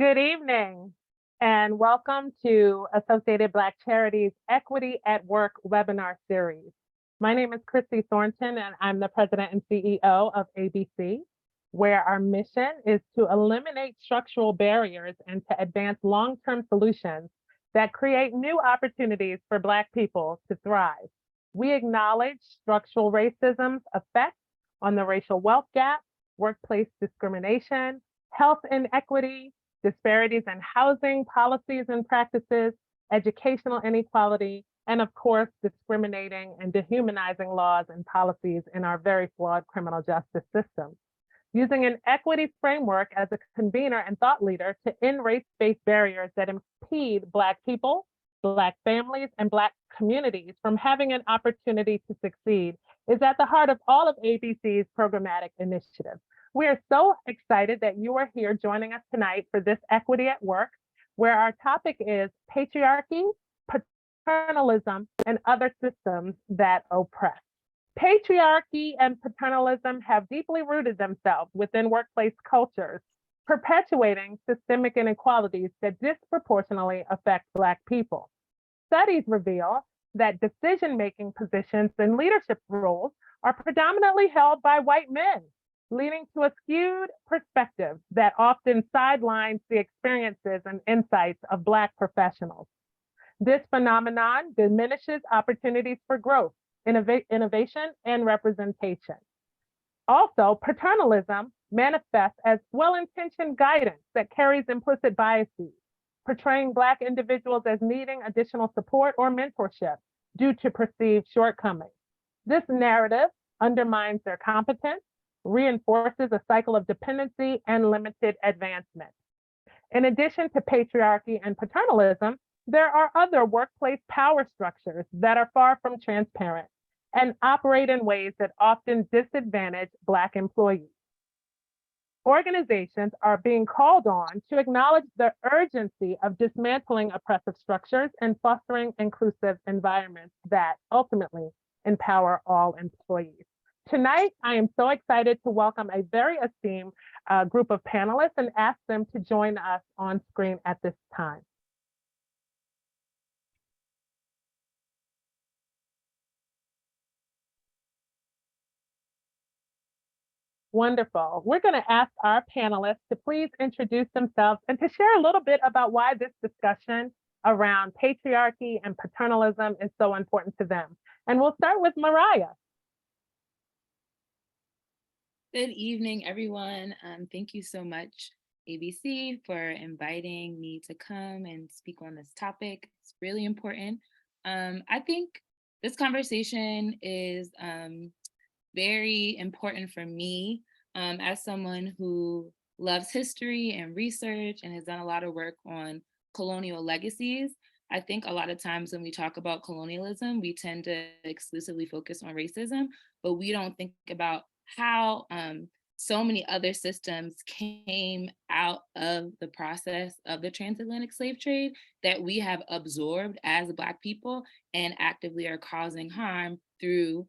Good evening, and welcome to Associated Black Charities Equity at Work webinar series. My name is Christy Thornton, and I'm the president and CEO of ABC, where our mission is to eliminate structural barriers and to advance long-term solutions that create new opportunities for Black people to thrive. We acknowledge structural racism's effect on the racial wealth gap, workplace discrimination, health inequity, disparities in housing, policies and practices, educational inequality, and of course, discriminating and dehumanizing laws and policies in our very flawed criminal justice system. Using an equity framework as a convener and thought leader to end race-based barriers that impede Black people, Black families, and Black communities from having an opportunity to succeed is at the heart of all of ABC's programmatic initiatives. We are so excited that you are here joining us tonight for this Equity at Work, where our topic is patriarchy, paternalism, and other systems that oppress. Patriarchy and paternalism have deeply rooted themselves within workplace cultures, perpetuating systemic inequalities that disproportionately affect Black people. Studies reveal that decision-making positions and leadership roles are predominantly held by white men, leading to a skewed perspective that often sidelines the experiences and insights of Black professionals. This phenomenon diminishes opportunities for growth, innovation, and representation. Also, paternalism manifests as well-intentioned guidance that carries implicit biases, portraying Black individuals as needing additional support or mentorship due to perceived shortcomings. This narrative undermines their competence, reinforces a cycle of dependency and limited advancement. In addition to patriarchy and paternalism, there are other workplace power structures that are far from transparent and operate in ways that often disadvantage Black employees. Organizations are being called on to acknowledge the urgency of dismantling oppressive structures and fostering inclusive environments that ultimately empower all employees. Tonight, I am so excited to welcome a very esteemed group of panelists and ask them to join us on screen at this time. Wonderful. We're going to ask our panelists to please introduce themselves and to share a little bit about why this discussion around patriarchy and paternalism is so important to them. And we'll start with Mariah. Good evening, everyone. Thank you so much, ABC, for inviting me to come and speak on this topic. It's really important. I think this conversation is very important for me as someone who loves history and research and has done a lot of work on colonial legacies. I think a lot of times when we talk about colonialism, we tend to exclusively focus on racism, but we don't think about how so many other systems came out of the process of the transatlantic slave trade that we have absorbed as Black people and actively are causing harm through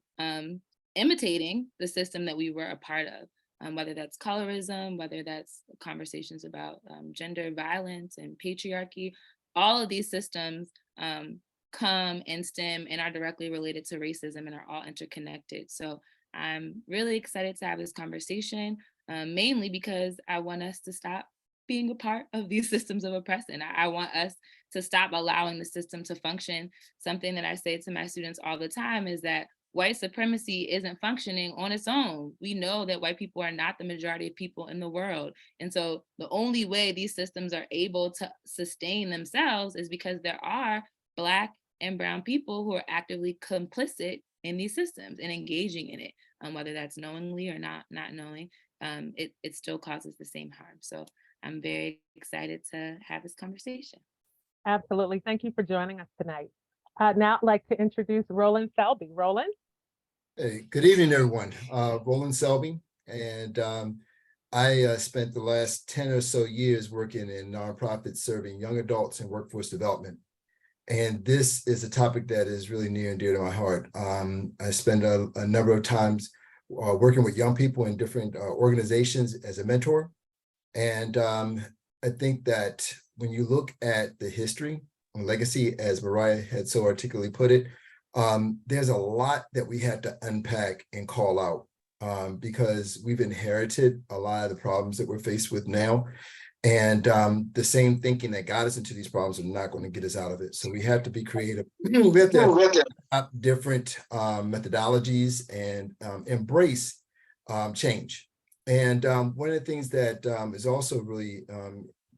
imitating the system that we were a part of, whether that's colorism, whether that's conversations about gender violence and patriarchy. All of these systems come and stem and are directly related to racism and are all interconnected. So I'm really excited to have this conversation, mainly because I want us to stop being a part of these systems of oppression. I want us to stop allowing the system to function. Something that I say to my students all the time is that white supremacy isn't functioning on its own. We know that white people are not the majority of people in the world. And so the only way these systems are able to sustain themselves is because there are Black and brown people who are actively complicit in these systems and engaging in it, whether that's knowingly or not knowing, it still causes the same harm. So I'm very excited to have this conversation. Absolutely. Thank you for joining us tonight. Now I'd like to introduce Roland Selby. Roland? Hey, good evening, everyone. Roland Selby, and I spent the last 10 or so years working in nonprofits serving young adults and workforce development. And this is a topic that is really near and dear to my heart. I spend a number of times working with young people in different organizations as a mentor. And I think that when you look at the history and legacy, as Mariah had so articulately put it, there's a lot that we had to unpack and call out because we've inherited a lot of the problems that we're faced with now. And the same thinking that got us into these problems are not going to get us out of it. So we have to be creative. We have to adopt different methodologies and embrace change. And one of the things that is also really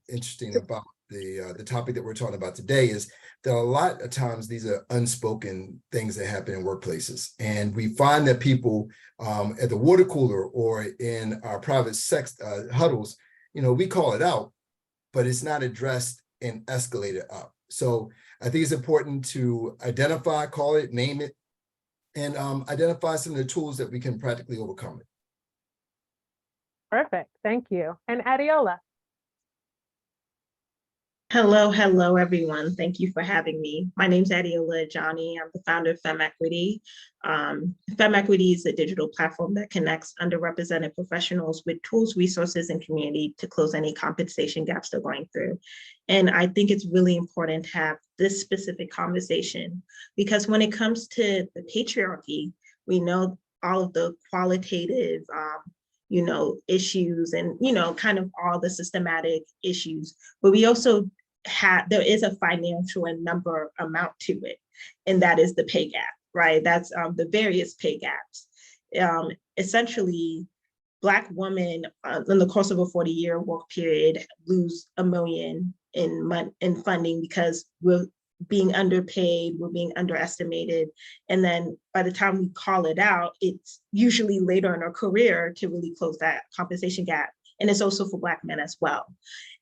interesting about the topic that we're talking about today is that a lot of times these are unspoken things that happen in workplaces. And we find that people at the water cooler or in our private sex huddles, we call it out, but it's not addressed and escalated up. So I think it's important to identify, call it, name it, and identify some of the tools that we can practically overcome it. Perfect. Thank you. And Adiola. Hello, everyone. Thank you for having me. My name is Adiola Johnny. I'm the founder of Femme Equity. Femme Equity is a digital platform that connects underrepresented professionals with tools, resources, and community to close any compensation gaps they're going through. And I think it's really important to have this specific conversation because when it comes to the patriarchy, we know all of the qualitative issues and, kind of all the systematic issues, but we also there is a financial and number amount to it, and that is the pay gap, right? That's the various pay gaps. Essentially, Black women in the course of a 40-year work period lose $1 million in funding because we're being underpaid, we're being underestimated. And then by the time we call it out, it's usually later in our career to really close that compensation gap. And it's also for Black men as well.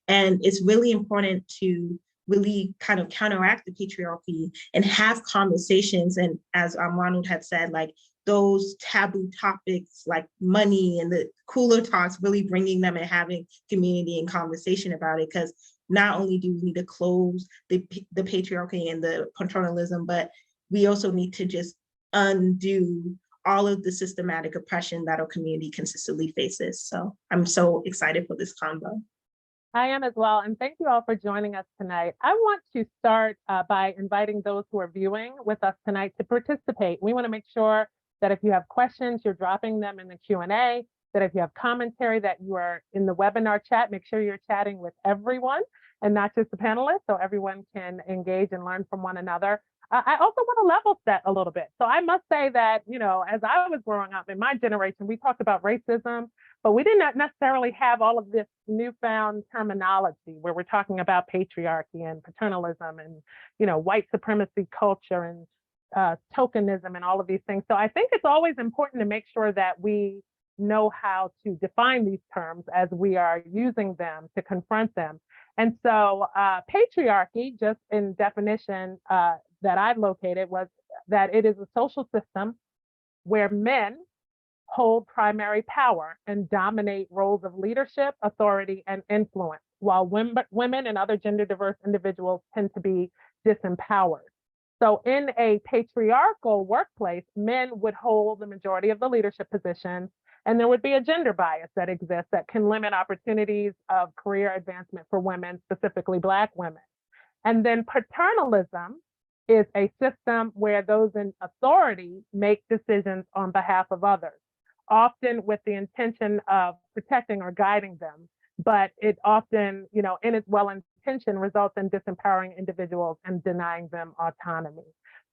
And it's really important to really kind of counteract the patriarchy and have conversations. And as Ronald had said, like those taboo topics like money and the cooler talks, really bringing them and having community and conversation about it. Because not only do we need to close the patriarchy and the paternalism, but we also need to just undo all of the systematic oppression that our community consistently faces. So I'm so excited for this convo. I am as well, and thank you all for joining us tonight. I want to start by inviting those who are viewing with us tonight to participate. We want to make sure that if you have questions, you're dropping them in the Q&A, that if you have commentary, that you are in the webinar chat, make sure you're chatting with everyone and not just the panelists, so everyone can engage and learn from one another. I also want to level set a little bit. So I must say that, as I was growing up in my generation, we talked about racism, but we did not necessarily have all of this newfound terminology where we're talking about patriarchy and paternalism and, white supremacy culture and tokenism and all of these things. So I think it's always important to make sure that we know how to define these terms as we are using them to confront them. And so patriarchy, just in definition that I've located, was that it is a social system where men hold primary power and dominate roles of leadership, authority, and influence, while women and other gender diverse individuals tend to be disempowered. So in a patriarchal workplace, men would hold the majority of the leadership positions, and there would be a gender bias that exists that can limit opportunities of career advancement for women, specifically Black women. And then paternalism is a system where those in authority make decisions on behalf of others, often with the intention of protecting or guiding them. But it often, in its well-intention, results in disempowering individuals and denying them autonomy.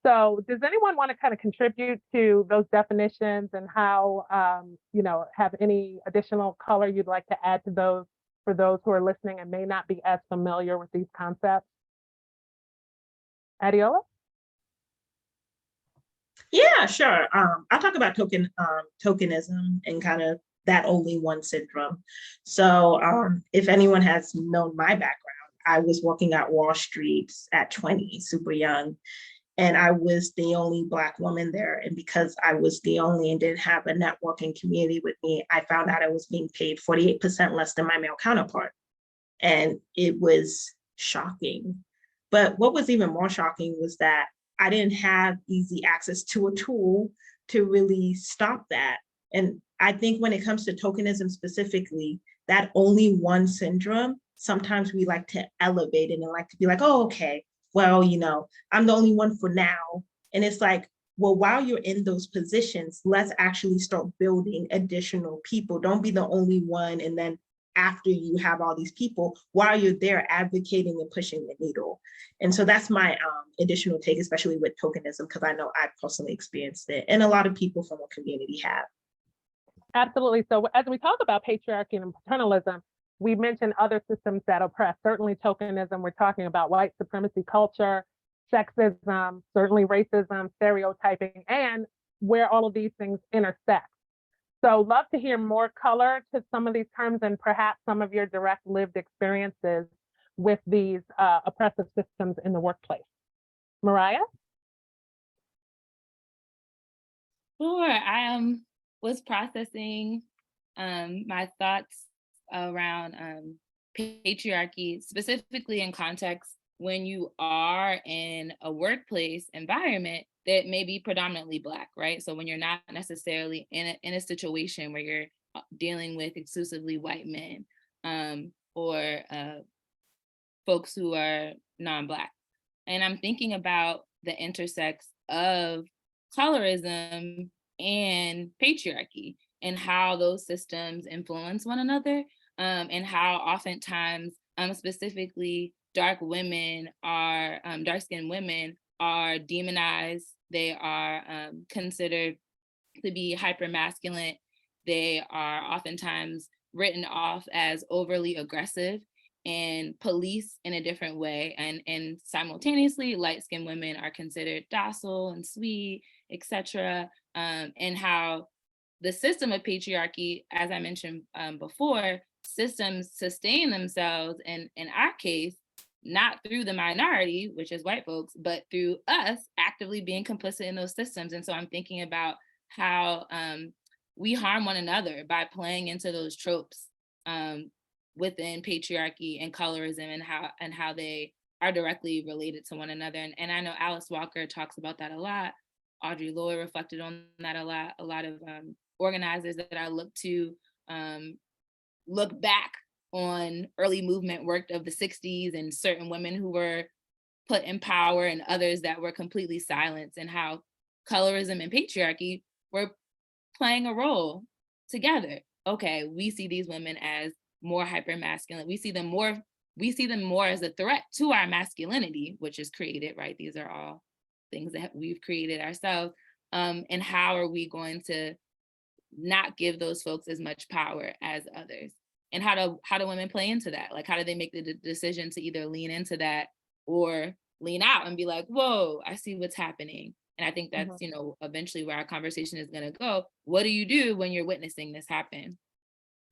So does anyone want to kind of contribute to those definitions and how, have any additional color you'd like to add to those for those who are listening and may not be as familiar with these concepts? Adiola? Yeah, sure. I'll talk about tokenism and kind of that only one syndrome. So if anyone has known my background, I was working at Wall Street at 20, super young. And I was the only Black woman there. And because I was the only and didn't have a networking community with me, I found out I was being paid 48% less than my male counterpart. And it was shocking. But what was even more shocking was that I didn't have easy access to a tool to really stop that. And I think when it comes to tokenism specifically, that only one syndrome sometimes we like to elevate it and like to be like, oh, okay, well, I'm the only one for now. And it's like, well, while you're in those positions, let's actually start building additional people. Don't be the only one. And then after you have all these people, while you're there advocating and pushing the needle. And so that's my additional take, especially with tokenism, because I know I personally experienced it and a lot of people from the community have. Absolutely. So as we talk about patriarchy and paternalism, we mentioned other systems that oppress. Certainly tokenism, we're talking about white supremacy culture, sexism, certainly racism, stereotyping, and where all of these things intersect. So love to hear more color to some of these terms and perhaps some of your direct lived experiences with these oppressive systems in the workplace. Mariah? Sure. I was processing my thoughts around patriarchy, specifically in context when you are in a workplace environment that may be predominantly Black, right? So when you're not necessarily in a situation where you're dealing with exclusively white men or folks who are non-Black. And I'm thinking about the intersex of colorism and patriarchy and how those systems influence one another, and how oftentimes, specifically dark-skinned women are demonized. They are considered to be hypermasculine. They are oftentimes written off as overly aggressive and policed in a different way. And simultaneously, light-skinned women are considered docile and sweet, etc. And how the system of patriarchy, as I mentioned before, systems sustain themselves, and in our case, not through the minority, which is white folks, but through us actively being complicit in those systems. And so I'm thinking about how we harm one another by playing into those tropes within patriarchy and colorism, and how they are directly related to one another. And I know Alice Walker talks about that a lot. Audre Lorde reflected on that a lot. A lot of organizers that I look to look back on early movement work of the 60s and certain women who were put in power and others that were completely silenced, and how colorism and patriarchy were playing a role together. Okay, we see these women as more hypermasculine. We see them more as a threat to our masculinity, which is created, right? These are all things that we've created ourselves. And how are we going to not give those folks as much power as others? And how do women play into that? Like, how do they make the decision to either lean into that or lean out and be like, whoa, I see what's happening. And I think that's, eventually where our conversation is going to go. What do you do when you're witnessing this happen?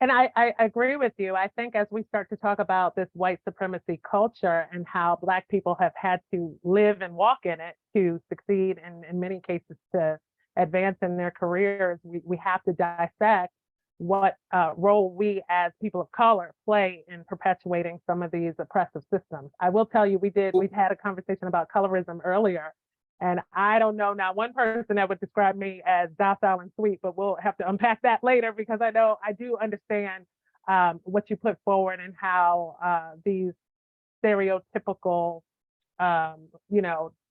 And I agree with you. I think as we start to talk about this white supremacy culture and how Black people have had to live and walk in it to succeed, and in many cases to advance in their careers, we have to dissect what role we as people of color play in perpetuating some of these oppressive systems. I will tell you, we had a conversation about colorism earlier, and I don't know not one person that would describe me as docile and sweet, but we'll have to unpack that later, because I know I do understand what you put forward and how these stereotypical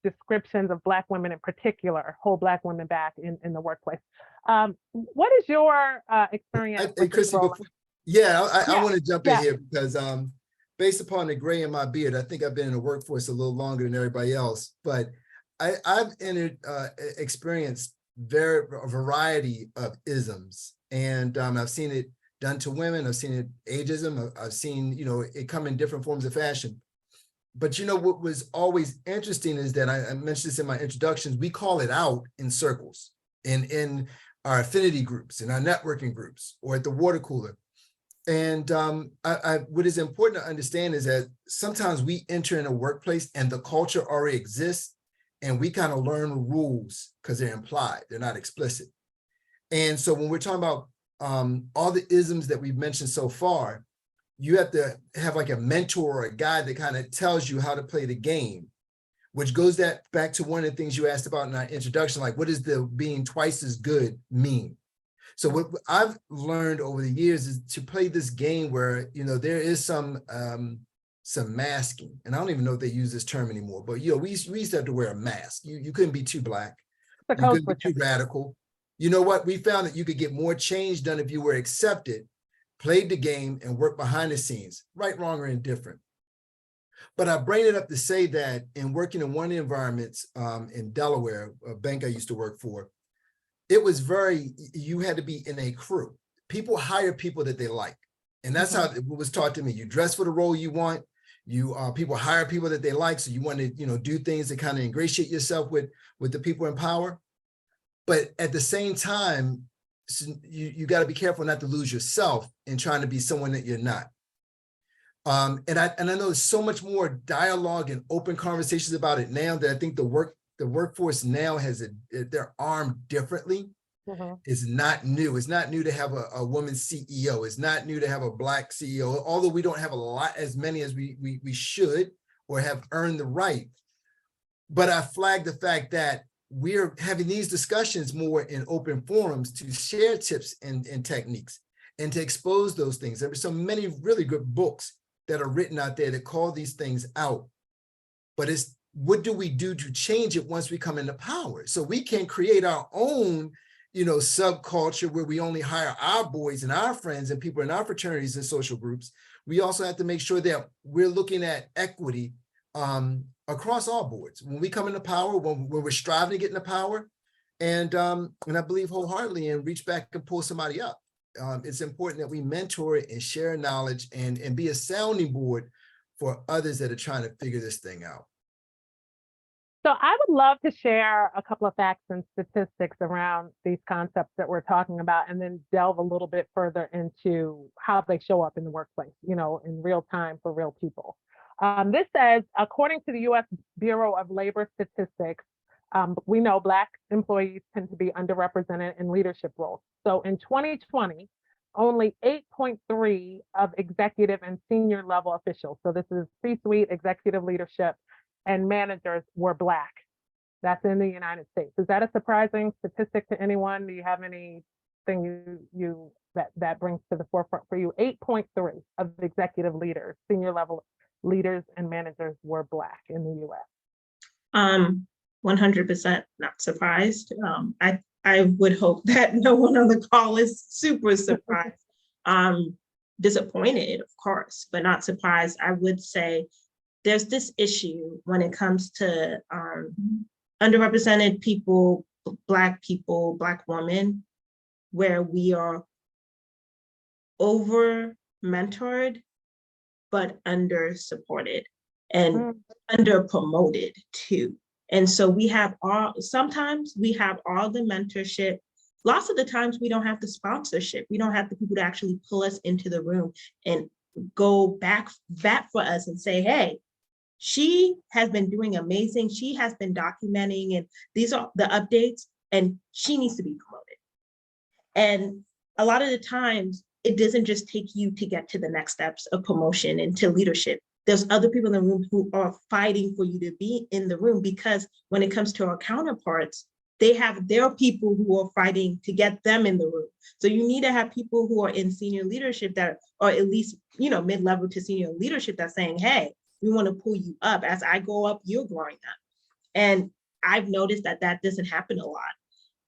descriptions of Black women in particular hold Black women back in the workplace. What is your experience? Hey, Chrissy, I want to jump in here because based upon the gray in my beard, I think I've been in the workforce a little longer than everybody else, but I've experienced a variety of isms, and I've seen it done to women. I've seen it ageism. I've seen, it come in different forms of fashion. But what was always interesting is that I mentioned this in my introductions, we call it out in circles, in our affinity groups, in our networking groups, or at the water cooler. And what is important to understand is that sometimes we enter in a workplace and the culture already exists, and we kind of learn rules because they're implied, they're not explicit. And so when we're talking about all the isms that we've mentioned so far, you have to have like a mentor or a guide that kind of tells you how to play the game, which goes back to one of the things you asked about in our introduction, like what does the being twice as good mean? So what I've learned over the years is to play this game where, there is some masking, and I don't even know if they use this term anymore, but we used to have to wear a mask. You couldn't be too black, you couldn't be too radical. You know what? We found that you could get more change done if you were accepted, played the game, and worked behind the scenes, right, wrong, or indifferent. But I bring it up to say that in working in one of the environments in Delaware, a bank I used to work for, it was you had to be in a crew. People hire people that they like. And that's how it was taught to me. You dress for the role you want. People hire people that they like. So you want to, do things to kind of ingratiate yourself with the people in power. But at the same time, you got to be careful not to lose yourself in trying to be someone that you're not. And I know there's so much more dialogue and open conversations about it now that I think the workforce now they're armed differently. It's not new. It's not new to have a woman CEO. It's not new to have a Black CEO, although we don't have as many as we should or have earned the right. But I flagged the fact that we're having these discussions more in open forums to share tips and techniques and to expose those things. There are so many really good books that are written out there that call these things out. But it's what do we do to change it once we come into power? So we can create our own, subculture where we only hire our boys and our friends and people in our fraternities and social groups. We also have to make sure that we're looking at equity across all boards when we come into power, when we're striving to get into power, and I believe wholeheartedly and reach back and pull somebody up. It's important that we mentor and share knowledge and be a sounding board for others that are trying to figure this thing out. So I would love to share a couple of facts and statistics around these concepts that we're talking about, and then delve a little bit further into how they show up in the workplace, in real time for real people. This says, according to the U.S. Bureau of Labor Statistics, we know Black employees tend to be underrepresented in leadership roles. So in 2020, only 8.3% of executive and senior level officials, so this is C-suite, executive leadership, and managers were Black. That's in the United States. Is that a surprising statistic to anyone? Do you have anything that brings to the forefront for you? 8.3% of executive leaders, senior level leaders and managers were Black in the U.S. 100% not surprised. I would hope that no one on the call is super surprised. Disappointed, of course, but not surprised. I would say there's this issue when it comes to underrepresented people, Black women, where we are over mentored, but under supported and under promoted too. And so sometimes we have all the mentorship. Lots of the times we don't have the sponsorship. We don't have the people to actually pull us into the room and go back for us and say, hey, she has been doing amazing. She has been documenting, and these are the updates, and she needs to be promoted. And a lot of the times it doesn't just take you to get to the next steps of promotion and to leadership. There's other people in the room who are fighting for you to be in the room, because when it comes to our counterparts, they have their people who are fighting to get them in the room. So you need to have people who are in senior leadership that are at least, mid-level to senior leadership that's saying, hey, we want to pull you up. As I go up, you're growing up. And I've noticed that doesn't happen a lot.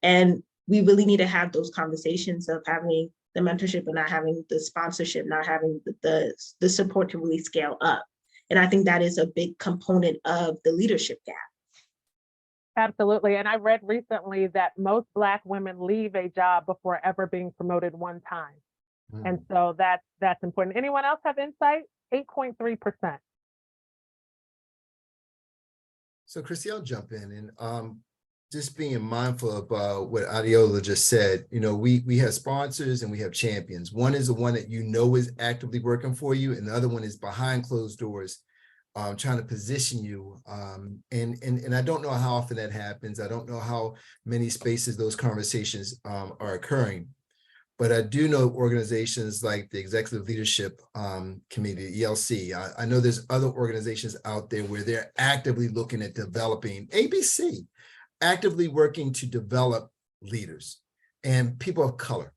And we really need to have those conversations of having the mentorship and not having the sponsorship, not having the support to really scale up. And I think that is a big component of the leadership gap. Absolutely. And I read recently that most Black women leave a job before ever being promoted one time. And so that's important. Anyone else have insight? 8.3%. So Chrissy, I'll jump in and just being mindful about what Adiola just said. We have sponsors and we have champions. One is the one that is actively working for you, and the other one is behind closed doors, trying to position you. And I don't know how often that happens. I don't know how many spaces those conversations are occurring. But I do know organizations like the Executive Leadership Committee, ELC. I know there's other organizations out there where they're actively looking at developing, ABC, actively working to develop leaders and people of color.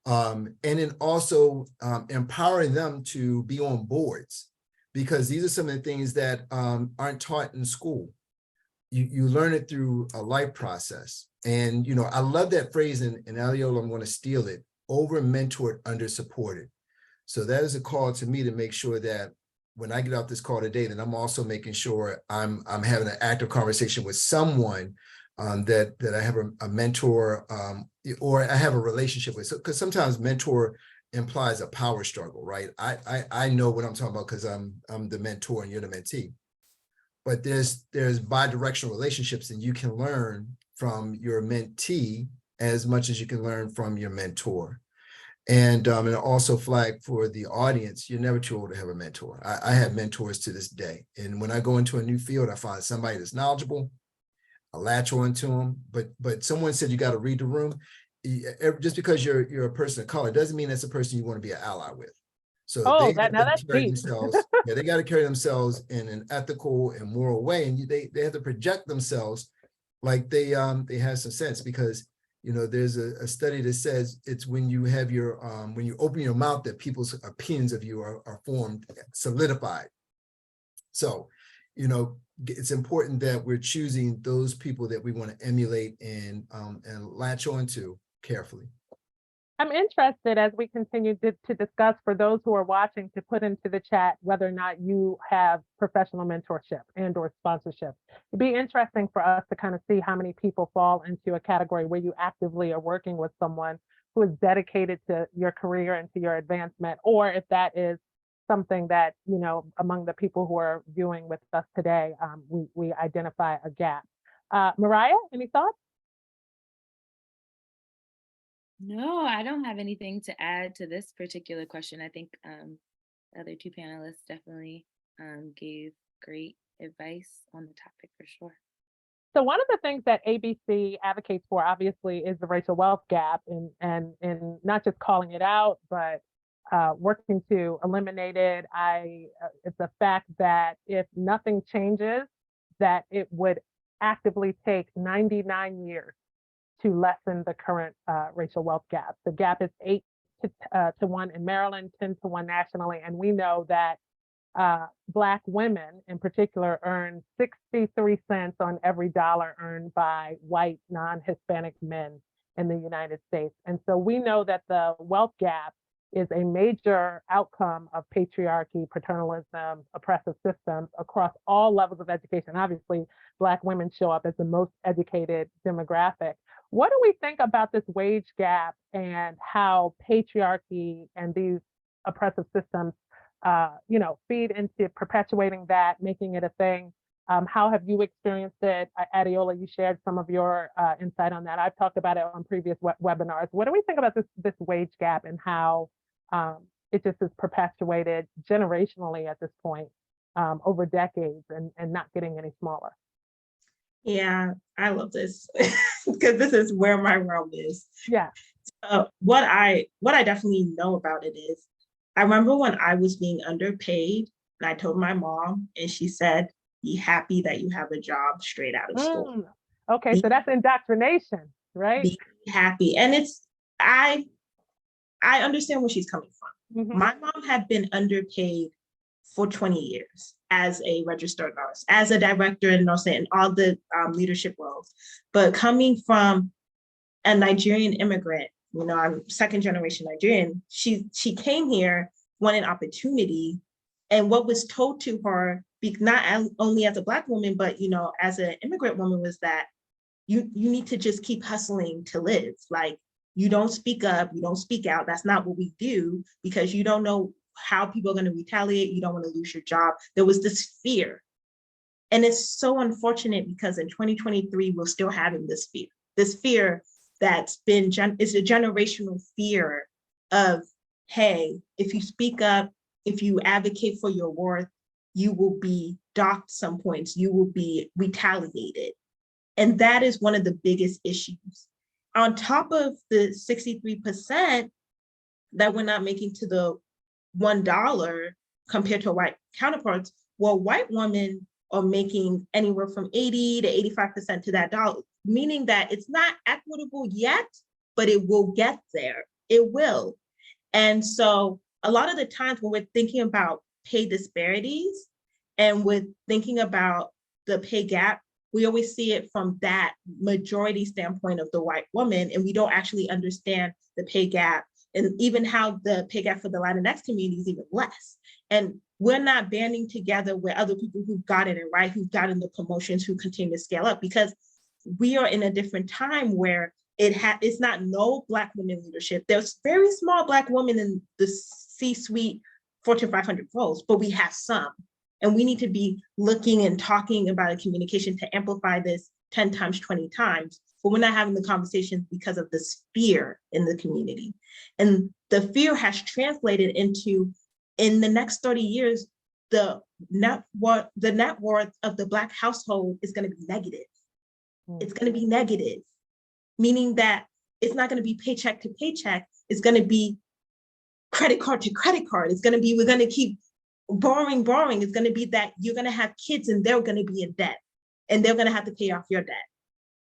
And then also empowering them to be on boards, because these are some of the things that aren't taught in school. You learn it through a life process. And, you know, I love that phrase in Adiola, I'm going to steal it: over mentored, under supported. So that is a call to me to make sure that when I get off this call today, that I'm also making sure I'm having an active conversation with someone that I have a mentor or I have a relationship with. So, because sometimes mentor implies a power struggle, right? I know what I'm talking about because I'm the mentor and you're the mentee. But there's bi-directional relationships, and you can learn from your mentee as much as you can learn from your mentor. And also flag for the audience, you're never too old to have a mentor. I have mentors to this day. And when I go into a new field, I find somebody that's knowledgeable, I latch on to them. But someone said you got to read the room. Just because you're a person of color doesn't mean that's a person you want to be an ally with. So Oh, they have now to that's carry deep. themselves. Yeah, they got to carry themselves in an ethical and moral way, and they have to project themselves like they have some sense, because you know there's a study that says it's when you have your when you open your mouth that people's opinions of you are formed, solidified. So, you know, it's important that we're choosing those people that we want to emulate and latch on to carefully. I'm interested, as we continue to discuss, for those who are watching, to put into the chat whether or not you have professional mentorship and or sponsorship. It'd be interesting for us to kind of see how many people fall into a category where you actively are working with someone who is dedicated to your career and to your advancement, or if that is something that, you know, among the people who are viewing with us today, we identify a gap. Mariah, any thoughts? No, I don't have anything to add to this particular question. I think the other two panelists definitely gave great advice on the topic for sure. So one of the things that ABC advocates for, obviously, is the racial wealth gap, and not just calling it out, but working to eliminate it. It's a fact that if nothing changes, that it would actively take 99 years to lessen the current racial wealth gap. The gap is 8 to 1 in Maryland, 10 to 1 nationally, and we know that Black women in particular earn 63 cents on every dollar earned by white non-Hispanic men in the United States. And so we know that the wealth gap is a major outcome of patriarchy, paternalism, oppressive systems across all levels of education. Obviously, Black women show up as the most educated demographic. What do we think about this wage gap and how patriarchy and these oppressive systems feed into perpetuating that, making it a thing? How have you experienced it? Adiola, you shared some of your insight on that. I've talked about it on previous webinars. What do we think about this wage gap and how it just is perpetuated generationally at this point over decades and not getting any smaller? Yeah, I love this because this is where my realm is. Yeah. What I definitely know about it is, I remember when I was being underpaid, and I told my mom, and she said, "Be happy that you have a job straight out of school." Okay, so that's indoctrination, right? Be happy, and I understand where she's coming from. Mm-hmm. My mom had been underpaid for 20 years as a registered nurse, as a director in nursing, and all the leadership roles. But coming from a Nigerian immigrant, you know, I'm second generation Nigerian, she came here, wanted opportunity. And what was told to her, not only as a Black woman, but, you know, as an immigrant woman, was that you need to just keep hustling to live. Like, you don't speak up, you don't speak out. That's not what we do, because you don't know how people are going to retaliate. You don't want to lose your job. There was this fear. And it's so unfortunate because in 2023, we're still having this fear that's been, it's a generational fear of, hey, if you speak up, if you advocate for your worth, you will be docked some points, you will be retaliated. And that is one of the biggest issues. On top of the 63% that we're not making to the $1 compared to white counterparts, well, white women are making anywhere from 80 to 85% to that dollar, meaning that it's not equitable yet, but it will get there It will. And so a lot of the times when we're thinking about pay disparities and we're thinking about the pay gap, we always see it from that majority standpoint of the white woman, and we don't actually understand the pay gap and even how the pay gap for the Latinx community is even less. And we're not banding together with other people who've gotten it right, who've gotten the promotions, who continue to scale up, because we are in a different time where it's not no Black women leadership. There's very small Black women in the C-suite Fortune 500 roles, but we have some. And we need to be looking and talking about a communication to amplify this 10 times, 20 times, but we're not having the conversations because of this fear in the community. And the fear has translated into, in the next 30 years, the net worth of the Black household is going to be negative. It's going to be negative, meaning that it's not going to be paycheck to paycheck. It's going to be credit card to credit card. It's going to be, we're going to keep borrowing. It's going to be that you're going to have kids and they're going to be in debt and they're going to have to pay off your debt.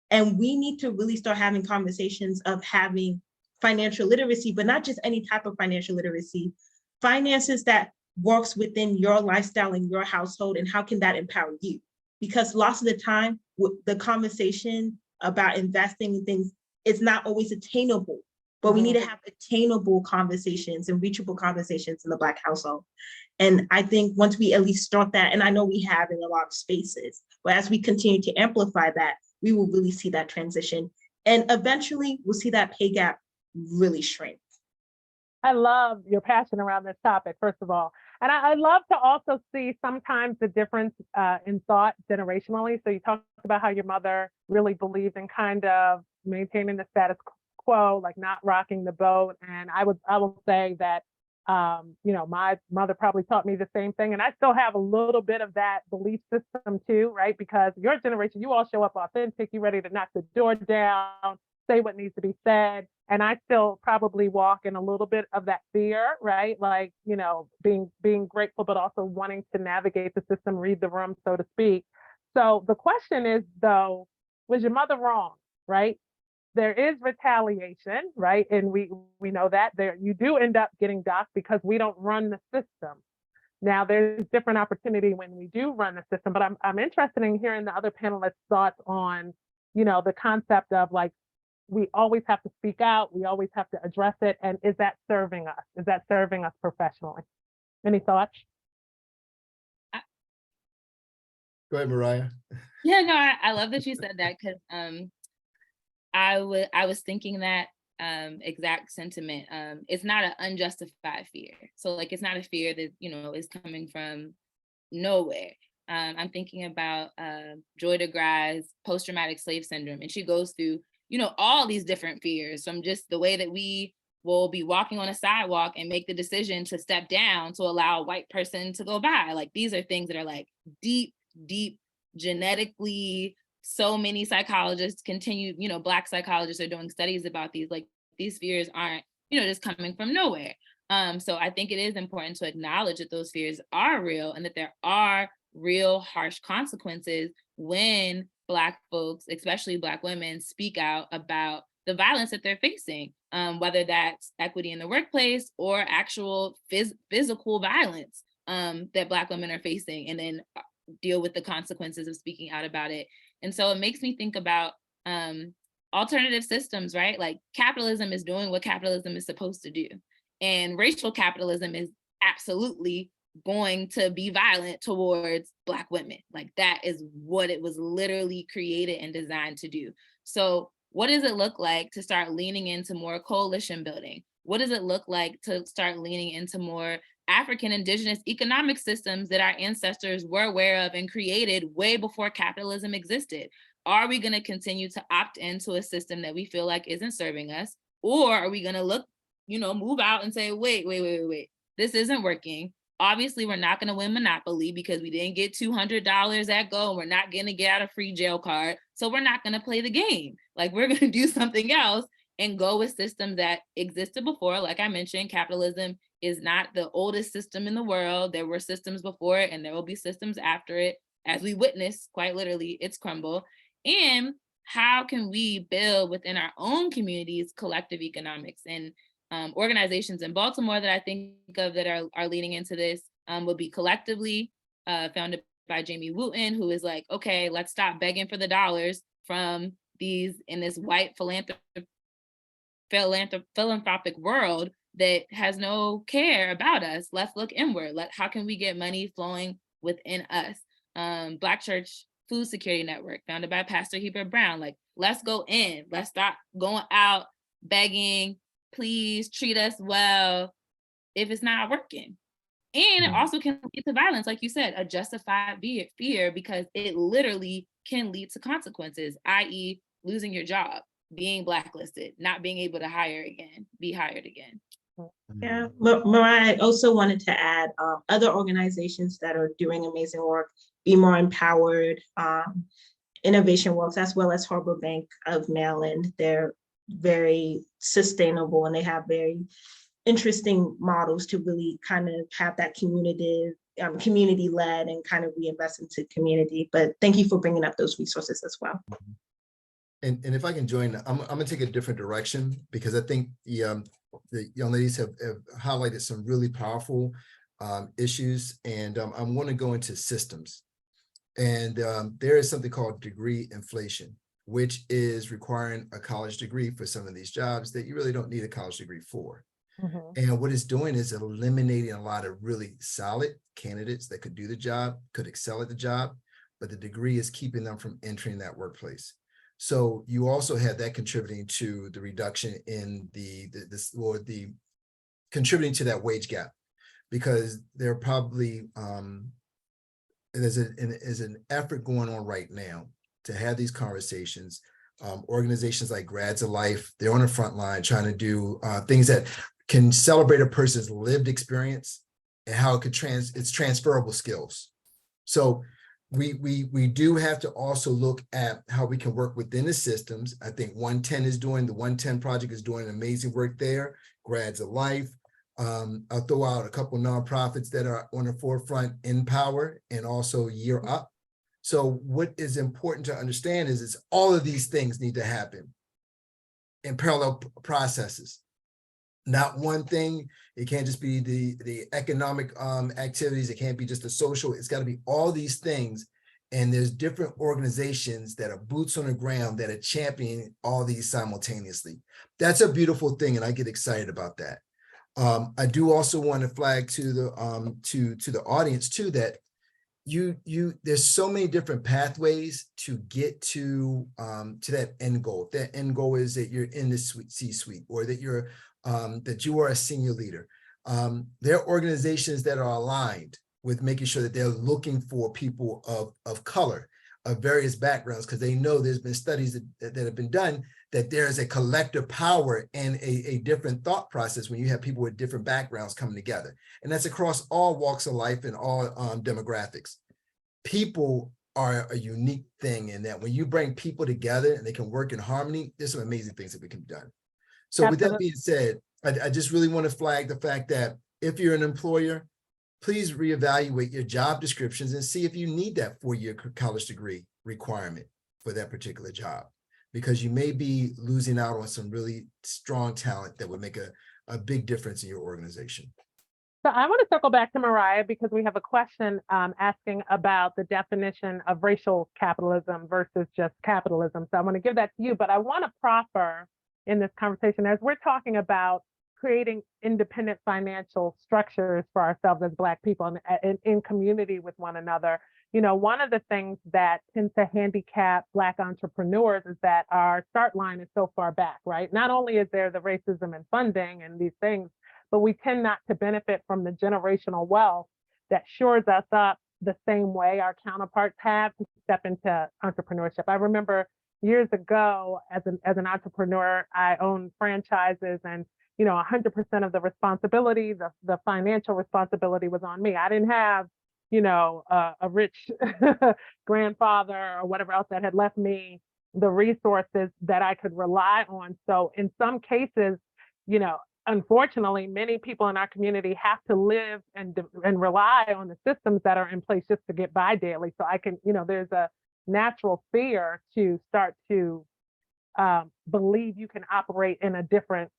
And we need to really start having conversations of having financial literacy, but not just any type of financial literacy, finances that works within your lifestyle and your household, and how can that empower you? Because lots of the time, the conversation about investing in things is not always attainable, but we need to have attainable conversations and reachable conversations in the Black household. And I think once we at least start that, and I know we have in a lot of spaces, but as we continue to amplify that, we will really see that transition. And eventually we'll see that pay gap really shrink. I love your passion around this topic, first of all. And I love to also see sometimes the difference in thought generationally. So you talked about how your mother really believed in kind of maintaining the status quo, like not rocking the boat. And I will say that, my mother probably taught me the same thing. And I still have a little bit of that belief system too, right? Because your generation, you all show up authentic, you're ready to knock the door down, say what needs to be said. And I still probably walk in a little bit of that fear, right? Like, being grateful, but also wanting to navigate the system, read the room, so to speak. So the question is, though, was your mother wrong, right? There is retaliation, right? And we know that you do end up getting docked because we don't run the system. Now, there's different opportunity when we do run the system, but I'm interested in hearing the other panelists' thoughts on, the concept of like, we always have to speak out, we always have to address it, and is that serving us? Is that serving us professionally? Any thoughts? Go ahead, Mariah. Yeah, no, I love that you said that, because I was thinking that exact sentiment. It's not an unjustified fear. So like, it's not a fear that, is coming from nowhere. I'm thinking about Joy DeGrasse post-traumatic slave syndrome, and she goes through, all these different fears, from just the way that we will be walking on a sidewalk and make the decision to step down to allow a white person to go by. Like, these are things that are like deep genetically. So many psychologists continue, Black psychologists are doing studies about these, like, these fears aren't, just coming from nowhere. So I think it is important to acknowledge that those fears are real and that there are real harsh consequences when Black folks, especially Black women, speak out about the violence that they're facing, whether that's equity in the workplace or actual physical violence that Black women are facing, and then deal with the consequences of speaking out about it. And so it makes me think about alternative systems, right? Like, capitalism is doing what capitalism is supposed to do. And racial capitalism is absolutely going to be violent towards Black women. Like, that is what it was literally created and designed to do. So what does it look like to start leaning into more coalition building? What does it look like to start leaning into more African indigenous economic systems that our ancestors were aware of and created way before capitalism existed? Are we going to continue to opt into a system that we feel like isn't serving us? Or are we going to look, move out and say, wait, this isn't working. Obviously, we're not going to win Monopoly because we didn't get $200 at go. We're not going to get out a free jail card. So we're not going to play the game. Like, we're going to do something else and go with systems that existed before. Like I mentioned, capitalism is not the oldest system in the world. There were systems before it, and there will be systems after it, as we witness, quite literally, its crumble. And how can we build within our own communities collective economics? And Organizations in Baltimore that I think of that are leaning into this would be Collectively, founded by Jamie Wooten, who is like, okay, let's stop begging for the dollars from these in this white philanthropic world that has no care about us. Let's look inward. How can we get money flowing within us? Black Church Food Security Network, founded by Pastor Heber Brown. Like, let's go in. Let's stop going out begging, please treat us well, if it's not working. And it also can lead to violence, like you said, a justified fear, because it literally can lead to consequences, i.e. losing your job, being blacklisted, not being able to be hired again. Yeah, Mariah, I also wanted to add other organizations that are doing amazing work, Be More Empowered, Innovation Works, as well as Harbor Bank of Maryland. They're very sustainable and they have very interesting models to really kind of have that community led and kind of reinvest into community. But thank you for bringing up those resources as well. And if I can join, I'm gonna take a different direction, because I think the young ladies have highlighted some really powerful issues, and I want to go into systems. And there is something called degree inflation, which is requiring a college degree for some of these jobs that you really don't need a college degree for. And what it's doing is eliminating a lot of really solid candidates that could do the job, could excel at the job, but the degree is keeping them from entering that workplace. So you also have that contributing to the reduction in the contributing to that wage gap, because there are probably there's an effort going on right now to have these conversations. Organizations like Grads of Life, they're on the front line trying to do things that can celebrate a person's lived experience and how it could it's transferable skills. So we do have to also look at how we can work within the systems. I think the 110 Project is doing amazing work there. Grads of Life. I'll throw out a couple nonprofits that are on the forefront, Empower and also Year Up. So what is important to understand is all of these things need to happen in parallel processes. Not one thing. It can't just be the economic activities. It can't be just the social. It's got to be all these things. And there's different organizations that are boots on the ground that are championing all these simultaneously. That's a beautiful thing, and I get excited about that. I do also want to flag to the audience too that there's so many different pathways to get to that end goal. If that end goal is that you're in the C-suite, or that you are a senior leader. There are organizations that are aligned with making sure that they're looking for people of color, of various backgrounds, because they know there's been studies that have been done that there is a collective power and a different thought process when you have people with different backgrounds coming together. And that's across all walks of life and all demographics. People are a unique thing in that when you bring people together and they can work in harmony, there's some amazing things that we can be done. So with that being said, I just really want to flag the fact that if you're an employer, please reevaluate your job descriptions and see if you need that 4-year college degree requirement for that particular job, because you may be losing out on some really strong talent that would make a big difference in your organization. So I want to circle back to Mariah, because we have a question asking about the definition of racial capitalism versus just capitalism. So I want to give that to you, but I want to proffer in this conversation, as we're talking about creating independent financial structures for ourselves as Black people and in community with one another. You know, one of the things that tends to handicap Black entrepreneurs is that our start line is so far back, right? Not only is there the racism and funding and these things, but we tend not to benefit from the generational wealth that shores us up the same way our counterparts have to step into entrepreneurship. I remember years ago, as an entrepreneur, I owned franchises, and 100% of the responsibility, the financial responsibility was on me. I didn't have, a rich grandfather or whatever else that had left me the resources that I could rely on. So in some cases, unfortunately, many people in our community have to live and rely on the systems that are in place just to get by daily. So I can, there's a natural fear to start to believe you can operate in a different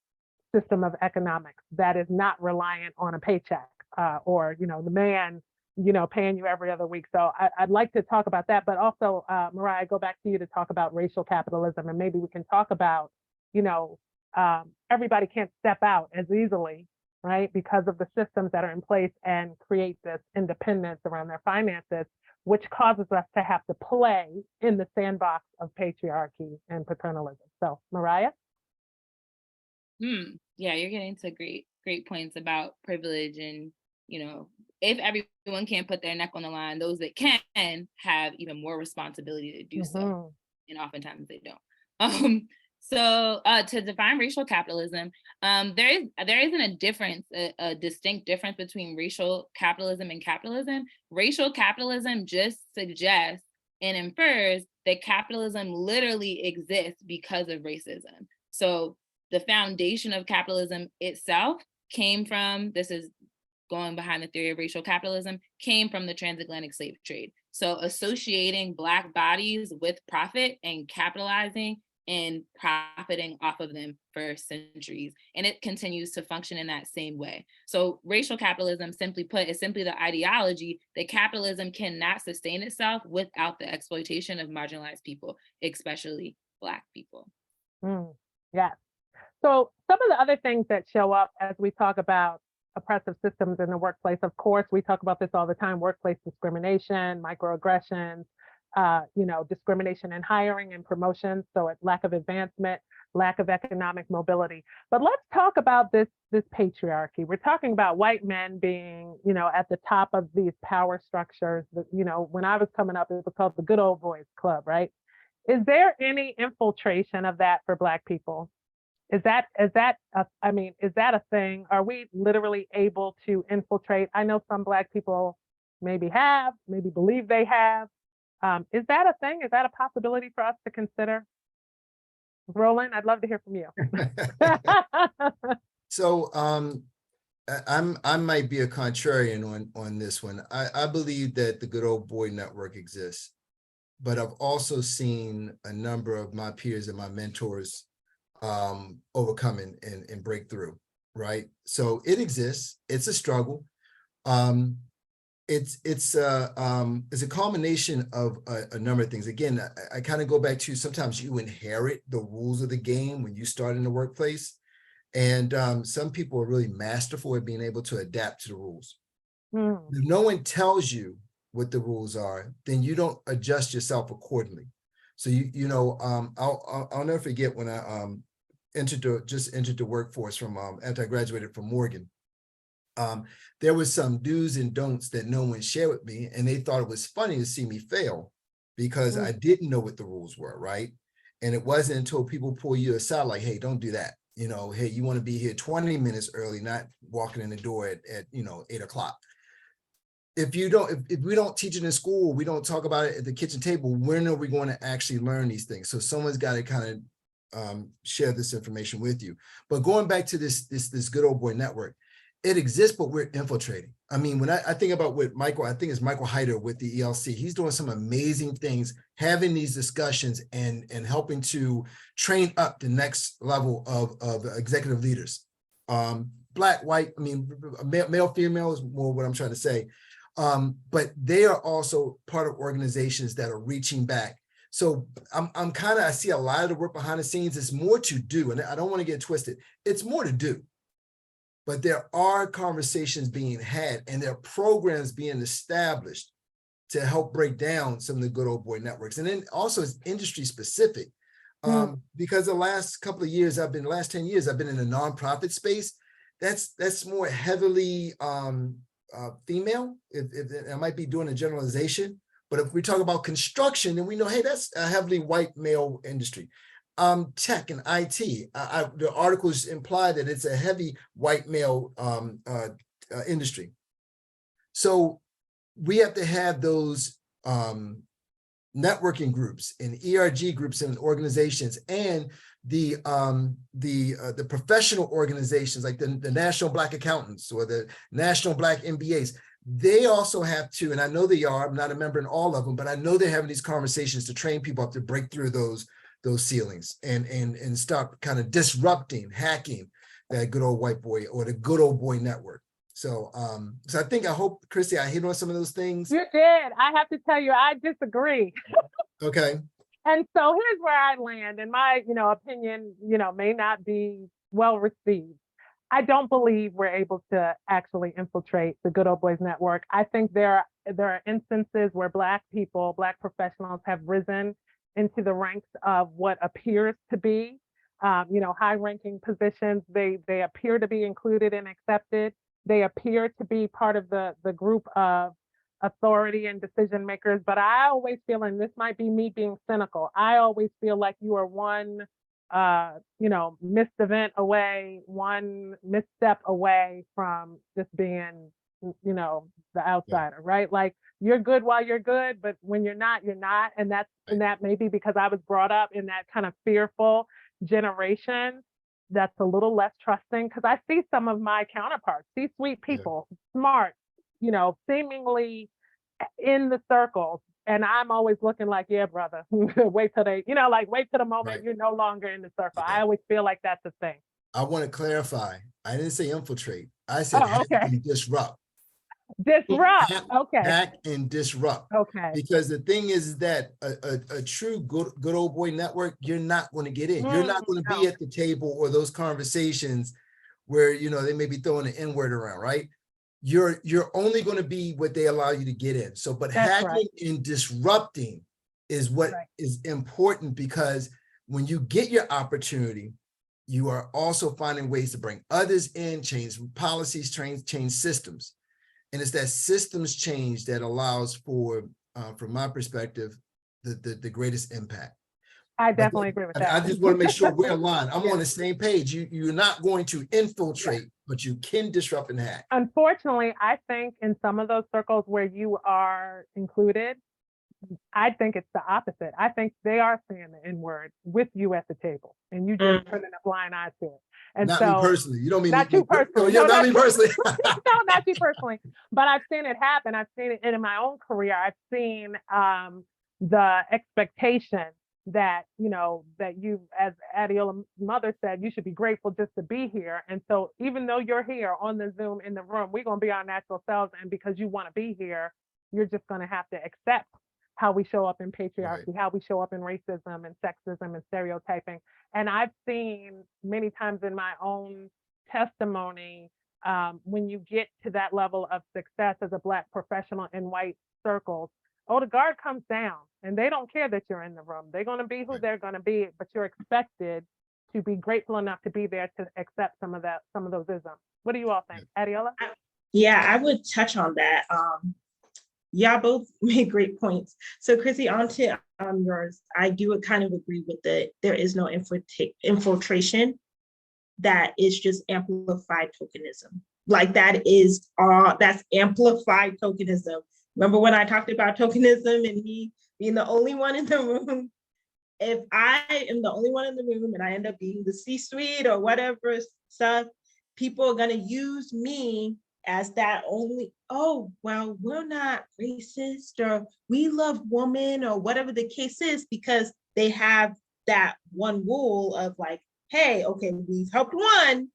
system of economics that is not reliant on a paycheck or, the man, paying you every other week. So I'd like to talk about that, but also, Mariah, go back to you to talk about racial capitalism, and maybe we can talk about, everybody can't step out as easily, right, because of the systems that are in place and create this independence around their finances, which causes us to have to play in the sandbox of patriarchy and paternalism. So, Mariah? Yeah, you're getting to great points about privilege and, if everyone can't put their neck on the line, those that can have even more responsibility to do so. And oftentimes they don't. So to define racial capitalism, there isn't a difference, a distinct difference between racial capitalism and capitalism. Racial capitalism just suggests and infers that capitalism literally exists because of racism. So the foundation of capitalism itself came from, this is going behind the theory of racial capitalism, came from the transatlantic slave trade. So associating Black bodies with profit and capitalizing and profiting off of them for centuries. And it continues to function in that same way. So racial capitalism, simply put, is simply the ideology that capitalism cannot sustain itself without the exploitation of marginalized people, especially Black people. Yes. So some of the other things that show up as we talk about oppressive systems in the workplace, of course, we talk about this all the time: workplace discrimination, microaggressions, discrimination in hiring and promotion, so lack of advancement, lack of economic mobility. But let's talk about this patriarchy. We're talking about white men being, at the top of these power structures. When I was coming up, it was called the Good Old Boys Club, right? Is there any infiltration of that for Black people? Is that a thing? Are we literally able to infiltrate? I know some Black people maybe believe they have. Is that a thing? Is that a possibility for us to consider? Roland, I'd love to hear from you. So I might be a contrarian on this one. I believe that the Good Old Boy Network exists, but I've also seen a number of my peers and my mentors overcome and break through, right? So it exists. It's a struggle. It's a culmination of a number of things. Again, I kind of go back to, sometimes you inherit the rules of the game when you start in the workplace. And some people are really masterful at being able to adapt to the rules. If no one tells you what the rules are, then you don't adjust yourself accordingly. So I'll never forget when I entered the workforce from after I graduated from Morgan. There was some do's and don'ts that no one shared with me, and they thought it was funny to see me fail because I didn't know what the rules were, right? And it wasn't until people pull you aside, like, hey, don't do that. Hey, you want to be here 20 minutes early, not walking in the door at 8 o'clock. If we don't teach it in school, we don't talk about it at the kitchen table, when are we going to actually learn these things? So someone's got to kind of share this information with you. But going back to this Good Old Boy Network, it exists, but we're infiltrating. I mean, when I think about what I think it's Michael Heider with the ELC, he's doing some amazing things, having these discussions and helping to train up the next level of executive leaders. Black, white, male, female is more what I'm trying to say. But they are also part of organizations that are reaching back. So I see a lot of the work behind the scenes. It's more to do, and I don't want to get twisted. It's more to do. But there are conversations being had and there are programs being established to help break down some of the Good Old Boy networks. And then also it's industry specific. Because the last 10 years, I've been in the nonprofit space. That's more heavily female. I might be doing a generalization, but if we talk about construction, then we know, hey, that's a heavily white male industry. Tech and IT, the articles imply that it's a heavy white male industry. So we have to have those networking groups and ERG groups and organizations, and the professional organizations like the National Black Accountants or the National Black MBAs. They also have to, and I know they are, I'm not a member in all of them, but I know they're having these conversations to train people up to break through those ceilings and start kind of disrupting, hacking that good old white boy or the good old boy network. So, so I hope, Christy, I hit on some of those things. You did. I have to tell you, I disagree. Okay. And so here's where I land, and my, opinion, may not be well received. I don't believe we're able to actually infiltrate the Good Old Boys Network. I think there are instances where Black people, Black professionals have risen into the ranks of what appears to be, high-ranking positions. They appear to be included and accepted. They appear to be part of the group of authority and decision makers. But I always feel, and this might be me being cynical, I always feel like you are one missed event away, one misstep away from just being, the outsider, right? Like, you're good while you're good, but when you're not, you're not. And that may be because I was brought up in that kind of fearful generation that's a little less trusting, because I see some of my counterparts, C-suite people, smart, seemingly in the circles. And I'm always looking like, yeah, brother, wait till they, wait till the moment you're no longer in the circle. I always feel like that's a thing. I want to clarify. I didn't say infiltrate. I said hack and disrupt. Disrupt. Okay. Hack and disrupt. Okay. Because the thing is that a true good old boy network, you're not going to get in. You're not going to be at the table or those conversations where, they may be throwing the N-word around, right? You're only going to be what they allow you to get in. So, but hacking and disrupting is what is important, because when you get your opportunity, you are also finding ways to bring others in, change policies, change systems. And it's that systems change that allows for, from my perspective, the greatest impact. I definitely agree with that. I just want to make sure we're aligned. I'm on the same page. You're not going to infiltrate, but you can disrupt and hack. Unfortunately, I think in some of those circles where you are included, I think it's the opposite. I think they are saying the N-word with you at the table, and you just turning a blind eye to it. And not so, me personally. You don't mean not you personally. No, not me personally. No, not you personally. But I've seen it happen. I've seen it in my own career. I've seen the expectation that, that you, as Adiola's mother said, you should be grateful just to be here. And so even though you're here on the Zoom in the room, we're going to be our natural selves. And because you want to be here, you're just going to have to accept how we show up in patriarchy, how we show up in racism and sexism and stereotyping. And I've seen many times in my own testimony, when you get to that level of success as a Black professional in white circles, the guard comes down, and they don't care that you're in the room. They're going to be who they're going to be, but you're expected to be grateful enough to be there to accept some of those isms. What do you all think? Adiola? Yeah, I would touch on that. Y'all both made great points. So Chrissy, on to yours. I do kind of agree with that. There is no infiltration. That is just amplified tokenism. Like that's amplified tokenism. Remember when I talked about tokenism and me being the only one in the room? If I am the only one in the room and I end up being the C-suite or whatever stuff, people are going to use me as that only, well, we're not racist, or we love women, or whatever the case is, because they have that one rule of like, hey, okay, we helped one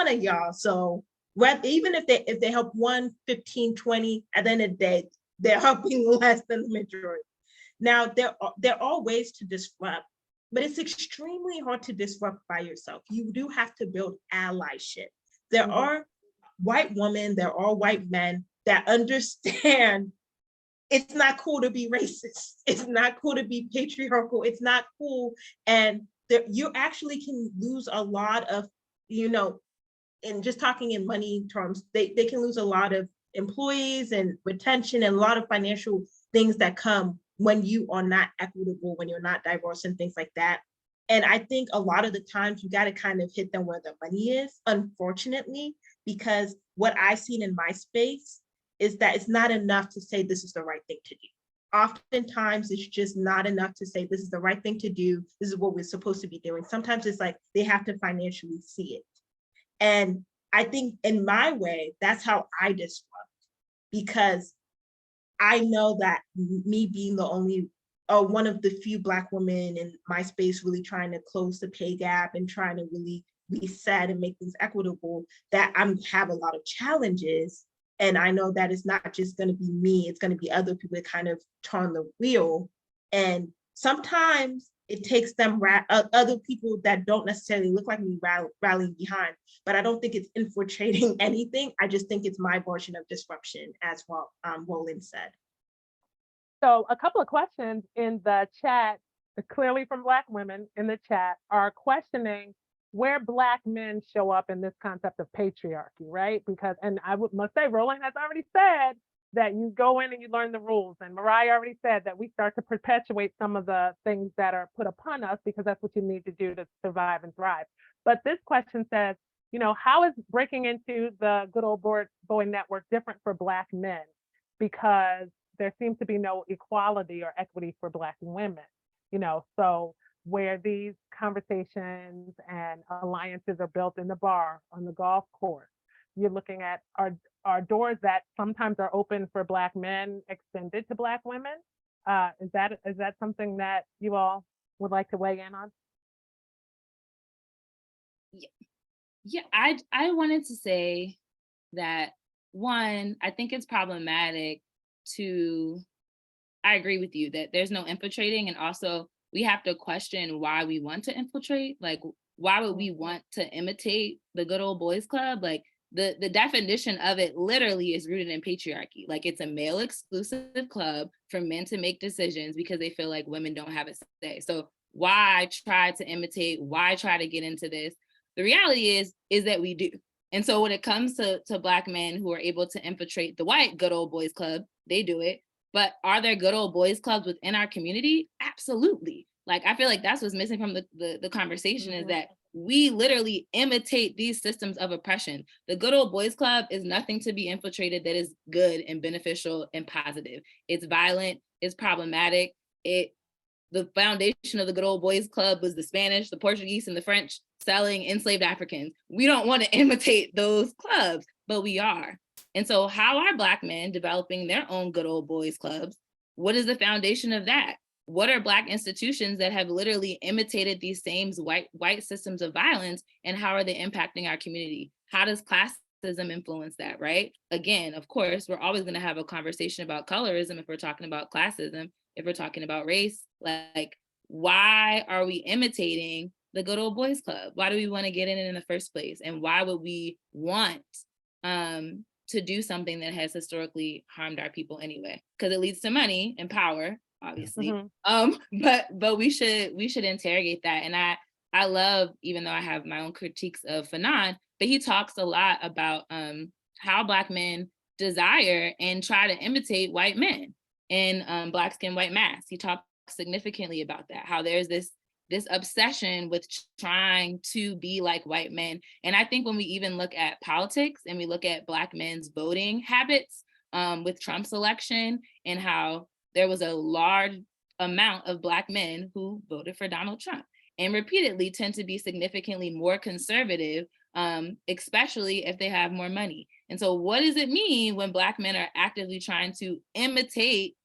of y'all. So even if they help 15, 20, at the end of the day, they're helping less than the majority. Now, there are ways to disrupt, but it's extremely hard to disrupt by yourself. You do have to build allyship. There are white women, there are white men that understand it's not cool to be racist. It's not cool to be patriarchal. It's not cool. And you actually can lose a lot of, and just talking in money terms, they can lose a lot of employees and retention and a lot of financial things that come when you are not equitable, when you're not diverse and things like that. And I think a lot of the times you got to kind of hit them where the money is, unfortunately, because what I've seen in my space is that it's not enough to say this is the right thing to do. Oftentimes it's just not enough to say this is the right thing to do. This is what we're supposed to be doing. Sometimes it's like they have to financially see it. And I think in my way, that's how I disrupt, because I know that me being the only, one of the few Black women in my space really trying to close the pay gap and trying to really be said and make things equitable, that I have a lot of challenges. And I know that it's not just going to be me, it's going to be other people that kind of turn the wheel. And sometimes it takes them other people that don't necessarily look like me rallying behind, but I don't think it's infiltrating anything. I just think it's my version of disruption, as well, Roland said. So a couple of questions in the chat, clearly from Black women in the chat, are questioning where Black men show up in this concept of patriarchy, right? Because, and I must say, Roland has already said that you go in and you learn the rules. And Mariah already said that we start to perpetuate some of the things that are put upon us because that's what you need to do to survive and thrive. But this question says, you know, how is breaking into the good old boy network different for Black men? Because there seems to be no equality or equity for Black women, you know, so where these conversations and alliances are built in the bar, on the golf course, you're looking at are doors that sometimes are open for Black men extended to Black women. Is that something that you all would like to weigh in on? Yeah, I wanted to say that, one, I think it's problematic I agree with you that there's no infiltrating, and also we have to question why we want to infiltrate. Like, why would we want to imitate the good old boys club? Like, the definition of it literally is rooted in patriarchy. Like, it's a male exclusive club for men to make decisions because they feel like women don't have a say. So why try to imitate? Why try to get into this? The reality is that we do. And so when it comes to Black men who are able to infiltrate the white good old boys club, they do it. But are there good old boys clubs within our community? Absolutely. Like, I feel like that's what's missing from the conversation, is that we literally imitate these systems of oppression. The good old boys club is nothing to be infiltrated that is good and beneficial and positive. It's violent, it's problematic. The foundation of the good old boys club was the Spanish, the Portuguese, and the French selling enslaved Africans. We don't want to imitate those clubs, but we are. And so how are Black men developing their own good old boys clubs? What is the foundation of that? What are Black institutions that have literally imitated these same white systems of violence, and how are they impacting our community? How does classism influence that, right? Again, of course, we're always going to have a conversation about colorism if we're talking about classism, if we're talking about race. Like, why are we imitating the good old boys club? Why do we want to get in it in the first place? And why would we want to do something that has historically harmed our people anyway? Because it leads to money and power, obviously. But we should interrogate that. And I love, even though I have my own critiques of Fanon, but he talks a lot about how Black men desire and try to imitate white men in Black skin, white mass. He talks significantly about that, how there's this obsession with trying to be like white men. And I think when we even look at politics and we look at Black men's voting habits with Trump's election, and how there was a large amount of Black men who voted for Donald Trump and repeatedly tend to be significantly more conservative, especially if they have more money. And so what does it mean when Black men are actively trying to imitate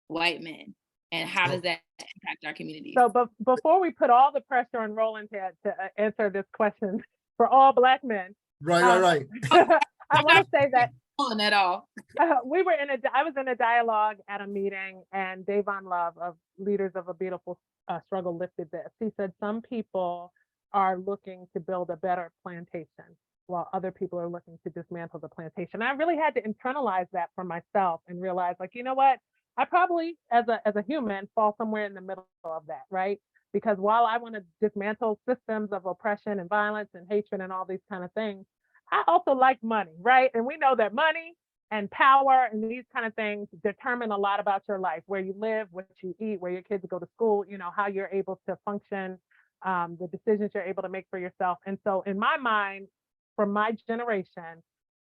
white men? And how does that impact our community? So before we put all the pressure on Roland to answer this question for all Black men. Right. I want to say that at all. I was in a dialogue at a meeting, and Davon Love of Leaders of a Beautiful Struggle lifted this. He said some people are looking to build a better plantation while other people are looking to dismantle the plantation. I really had to internalize that for myself and realize, like, you know what? I probably, as a human, fall somewhere in the middle of that, right? Because while I want to dismantle systems of oppression and violence and hatred and all these kind of things, I also like money, right? And we know that money and power and these kind of things determine a lot about your life, where you live, what you eat, where your kids go to school, you know, how you're able to function, the decisions you're able to make for yourself. And so in my mind, for my generation,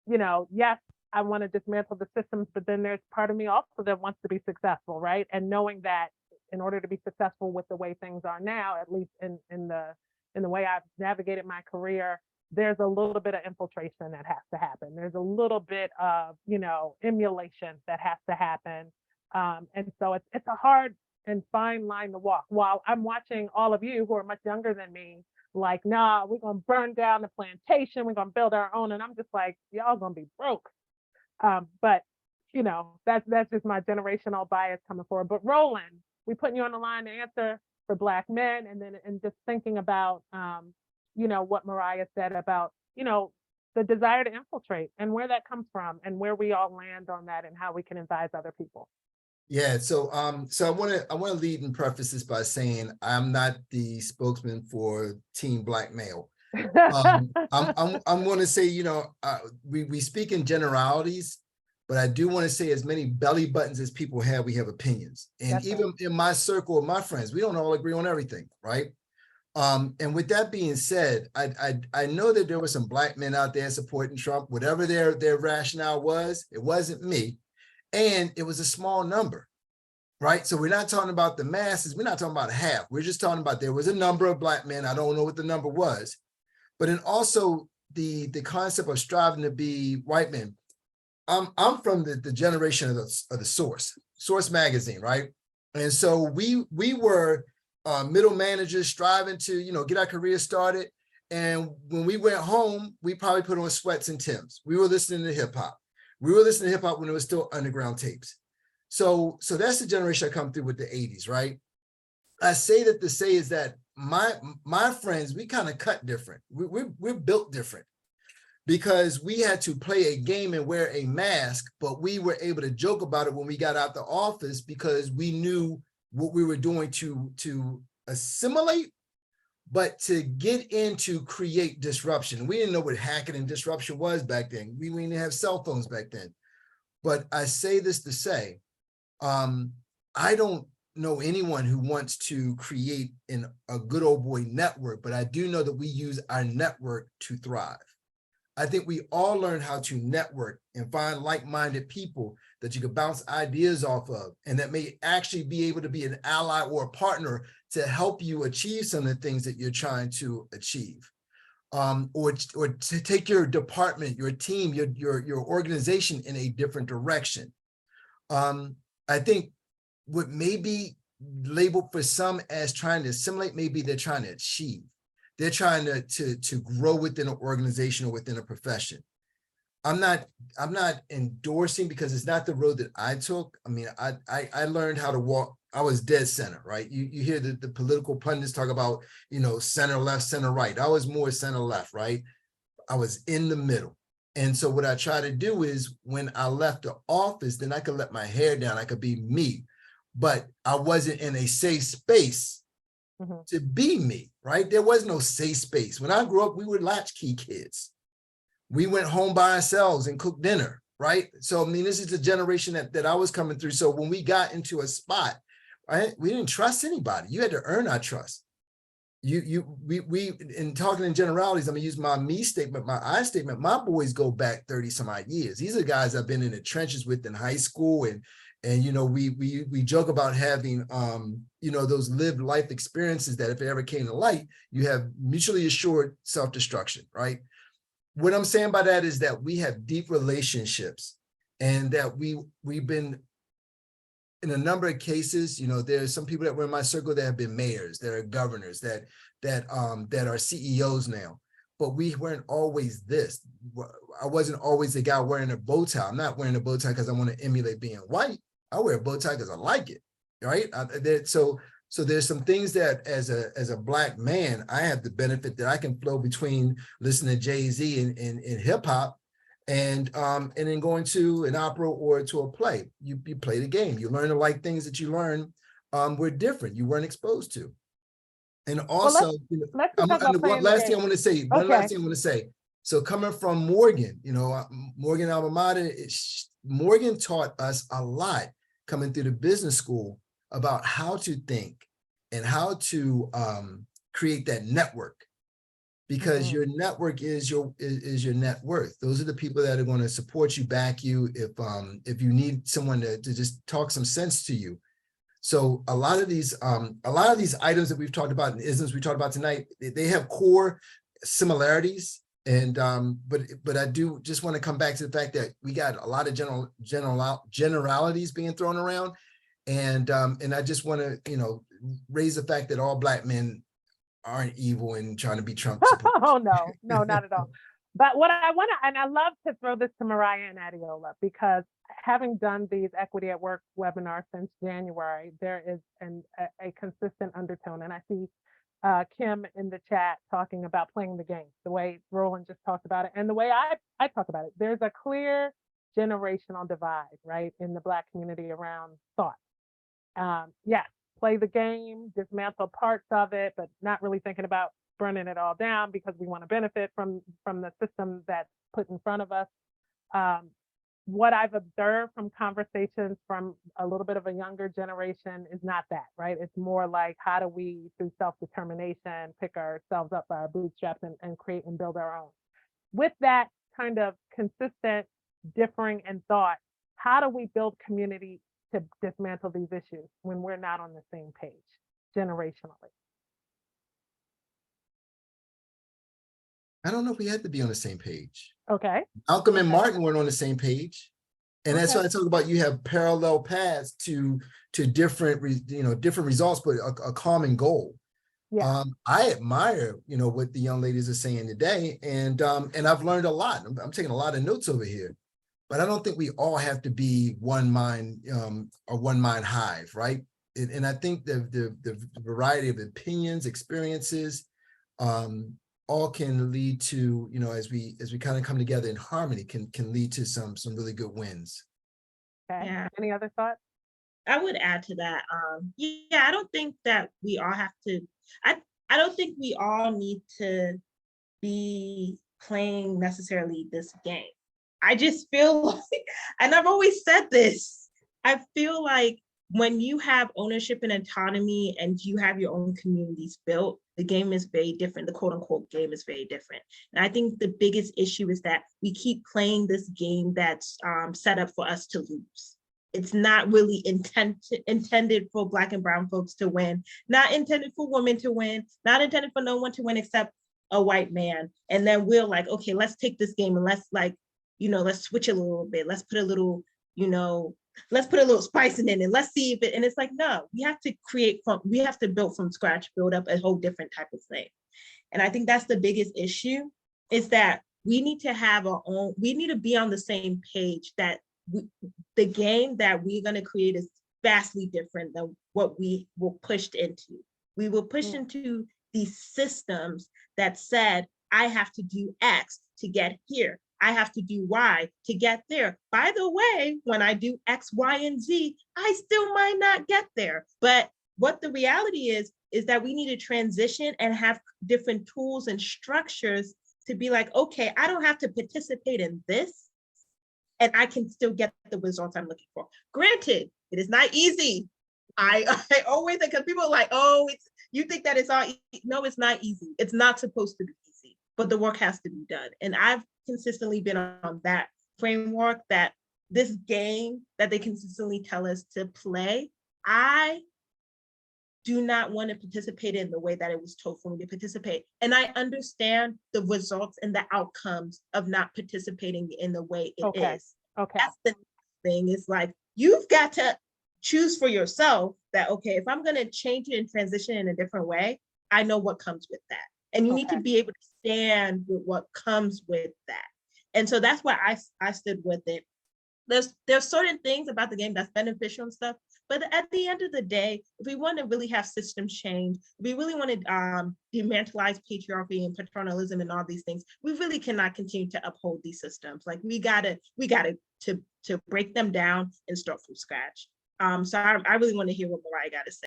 you know, yes, I want to dismantle the systems, but then there's part of me also that wants to be successful, right? And knowing that in order to be successful with the way things are now, at least in the way I've navigated my career, there's a little bit of infiltration that has to happen. There's a little bit of, you know, emulation that has to happen. And so it's a hard and fine line to walk. While I'm watching all of you who are much younger than me like, nah, we're gonna burn down the plantation, we're gonna build our own. And I'm just like, y'all gonna be broke. But you know, that's just my generational bias coming forward. But Roland, we putting you on the line to answer for Black men, and just thinking about you know, what Mariah said about, you know, the desire to infiltrate and where that comes from and where we all land on that and how we can advise other people. Yeah, so I want to lead and preface this by saying I'm not the spokesman for Team Black Male. I'm going to say, you know, we speak in generalities, but I do want to say as many belly buttons as people have, we have opinions. And That's even right. in my circle of my friends, we don't all agree on everything, right? And with that being said, I know that there were some Black men out there supporting Trump, whatever their rationale was, it wasn't me. And it was a small number, right? So we're not talking about the masses. We're not talking about half. We're just talking about there was a number of Black men. I don't know what the number was, but then also the concept of striving to be white men. I'm from the generation of the Source magazine, right? And so we were middle managers striving to, you know, get our career started. And when we went home, we probably put on sweats and Timbs. We were listening to hip hop. We were listening to hip hop when it was still underground tapes. So that's the generation I come through with the 80s, right? I say that to say is that my friends, we kind of cut different. We're built different because we had to play a game and wear a mask, but we were able to joke about it when we got out the office because we knew what we were doing to assimilate, but to get in to create disruption. We didn't know what hacking and disruption was back then. We didn't have cell phones back then. But I say this to say, I don't know anyone who wants to create a good old boy network, but I do know that we use our network to thrive. I think we all learn how to network and find like-minded people that you can bounce ideas off of, and that may actually be able to be an ally or a partner to help you achieve some of the things that you're trying to achieve. Or to take your department, your team, your organization in a different direction. I think what may be labeled for some as trying to assimilate, maybe they're trying to achieve. They're trying to grow within an organization or within a profession. I'm not endorsing, because it's not the road that I took. I mean, I learned how to walk. I was dead center, right? You hear the political pundits talk about, you know, center left, center right. I was more center left, right? I was in the middle. And so what I try to do is when I left the office, then I could let my hair down. I could be me, but I wasn't in a safe space to be me, right? There was no safe space. When I grew up, we were latchkey kids. We went home by ourselves and cooked dinner, right? So, I mean, this is the generation that I was coming through. So when we got into a spot, right, we didn't trust anybody. You had to earn our trust. We in talking in generalities, I'm gonna use my me statement, my I statement. My boys go back 30 some odd years. These are guys I've been in the trenches with in high school, and you know, we joke about having you know, those lived life experiences that if it ever came to light, you have mutually assured self-destruction, right? What I'm saying by that is that we have deep relationships, and that we've been, in a number of cases, you know, there's some people that were in my circle that have been mayors, that are governors, that are CEOs now, but we weren't always this. I wasn't always the guy wearing a bow tie. I'm not wearing a bow tie because I want to emulate being white. I wear a bow tie because I like it, right? So there's some things that as a Black man, I have the benefit that I can flow between listening to Jay-Z and hip hop, and then going to an opera or to a play. You play the game. You learn to like things that you learn were different. You weren't exposed to. And also, let's talk about one playing last the thing I game. want to say. One last thing I want to say. So coming from Morgan, you know, Morgan alma mater, Morgan taught us a lot coming through the business school about how to think and how to create that network. Because your network is your net worth. Those are the people that are going to support you, back you, if you need someone to just talk some sense to you. So a lot of these items that we've talked about and isms we talked about tonight, they have core similarities. And but I do just want to come back to the fact that we got a lot of generalities being thrown around, and I just want to, you know, raise the fact that all Black men aren't evil and trying to be Trump supporters. Oh, no, no, not at all. But what I want to, and I love to throw this to Mariah and Adiola, because having done these Equity at Work webinars since January, there is a consistent undertone. And I see Kim in the chat talking about playing the game, the way Roland just talked about it, and the way I talk about it. There's a clear generational divide, right, in the Black community around thought. Yes, play the game, dismantle parts of it, but not really thinking about burning it all down because we want to benefit from the system that's put in front of us. What I've observed from conversations from a little bit of a younger generation is not that, right? It's more like, how do we, through self-determination, pick ourselves up by our bootstraps and create and build our own? With that kind of consistent differing in thought, how do we build community to dismantle these issues when we're not on the same page generationally? I don't know if we had to be on the same page. Okay. Malcolm and Martin weren't on the same page. And that's why I talk about, you have parallel paths to different, different results, but a common goal. Yeah. I admire, what the young ladies are saying today. And I've learned a lot. I'm taking a lot of notes over here, but I don't think we all have to be one mind, or one mind hive, right? And I think the variety of opinions, experiences, all can lead to, as we kind of come together in harmony, can lead to some really good wins. Okay. Yeah. Any other thoughts? I would add to that. Yeah, I don't think that we all have to, I don't think we all need to be playing necessarily this game. I just feel like, and I've always said this, I feel like when you have ownership and autonomy and you have your own communities built, the game is very different. The quote unquote game is very different. And I think the biggest issue is that we keep playing this game that's set up for us to lose. It's not really intended for Black and Brown folks to win, not intended for women to win, not intended for no one to win except a white man. And then we're like, okay, let's take this game and let's let's switch a little bit. Let's put a little, let's put a little spice in it and let's see if it, and it's like, no, we have to build from scratch, build up a whole different type of thing. And I think that's the biggest issue, is that we need to be on the same page, that the game that we're going to create is vastly different than what we were pushed into. We were pushed into these systems that said, I have to do X to get here. I have to do Y to get there. By the way, when I do X, Y, and Z, I still might not get there. But what the reality is that we need to transition and have different tools and structures to be like, okay, I don't have to participate in this, and I can still get the results I'm looking for. Granted, it is not easy. I always think, because people are like, oh, you think that it's all easy. No, it's not easy. It's not supposed to be easy, but the work has to be done. And I've consistently been on that framework, that this game that they consistently tell us to play, I do not want to participate in the way that it was told for me to participate. And I understand the results and the outcomes of not participating in the way it is. Okay. That's the thing. It's like, you've got to choose for yourself that, okay, if I'm going to change it and transition in a different way, I know what comes with that. And you need to be able to stand with what comes with that. And so that's why I stood with it. There's certain things about the game that's beneficial and stuff, but at the end of the day, if we want to really have systems change, if we really want to demantalize patriarchy and paternalism and all these things, we really cannot continue to uphold these systems. Like we gotta to break them down and start from scratch. So I really want to hear what Mariah got to say.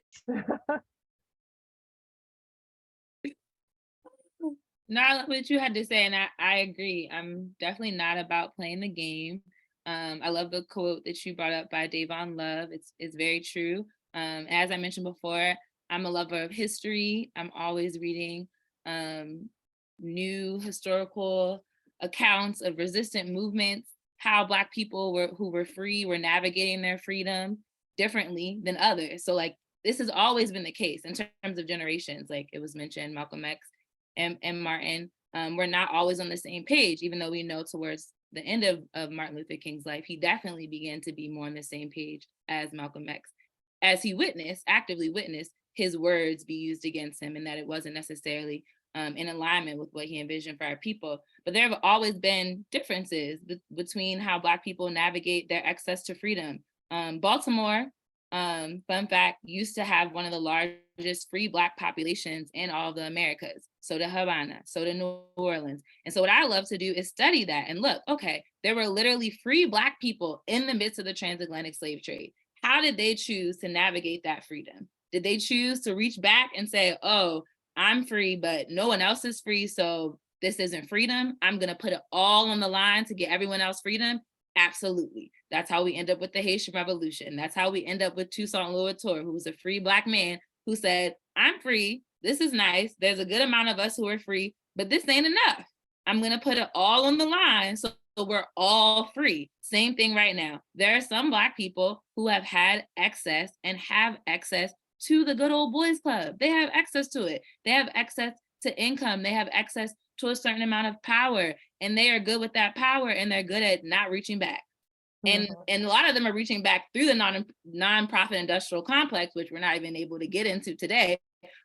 No, I love what you had to say, and I agree. I'm definitely not about playing the game. I love the quote that you brought up by Davon Love. It's very true. As I mentioned before, I'm a lover of history. I'm always reading new historical accounts of resistant movements, how Black people who were free were navigating their freedom differently than others. So like, this has always been the case in terms of generations. Like it was mentioned, Malcolm X and Martin, we're not always on the same page, even though we know towards the end of Martin Luther King's life, he definitely began to be more on the same page as Malcolm X, as he actively witnessed his words be used against him, and that it wasn't necessarily in alignment with what he envisioned for our people. But there have always been differences between how Black people navigate their access to freedom. Baltimore, fun fact, used to have one of the largest free Black populations in all of the Americas. So did Havana, so did New Orleans. And so what I love to do is study that and look, okay, there were literally free Black people in the midst of the transatlantic slave trade. How did they choose to navigate that freedom? Did they choose to reach back and say, oh, I'm free, but no one else is free, so this isn't freedom? I'm gonna put it all on the line to get everyone else freedom? Absolutely. That's how we end up with the Haitian Revolution. That's how we end up with Toussaint Louverture, who was a free Black man who said, I'm free, this is nice, there's a good amount of us who are free, but this ain't enough. I'm gonna put it all on the line so we're all free. Same thing right now. There are some Black people who have had access and have access to the good old boys club. They have access to it. They have access to income. They have access to a certain amount of power, and they are good with that power, and they're good at not reaching back. And a lot of them are reaching back through the nonprofit industrial complex, which we're not even able to get into today,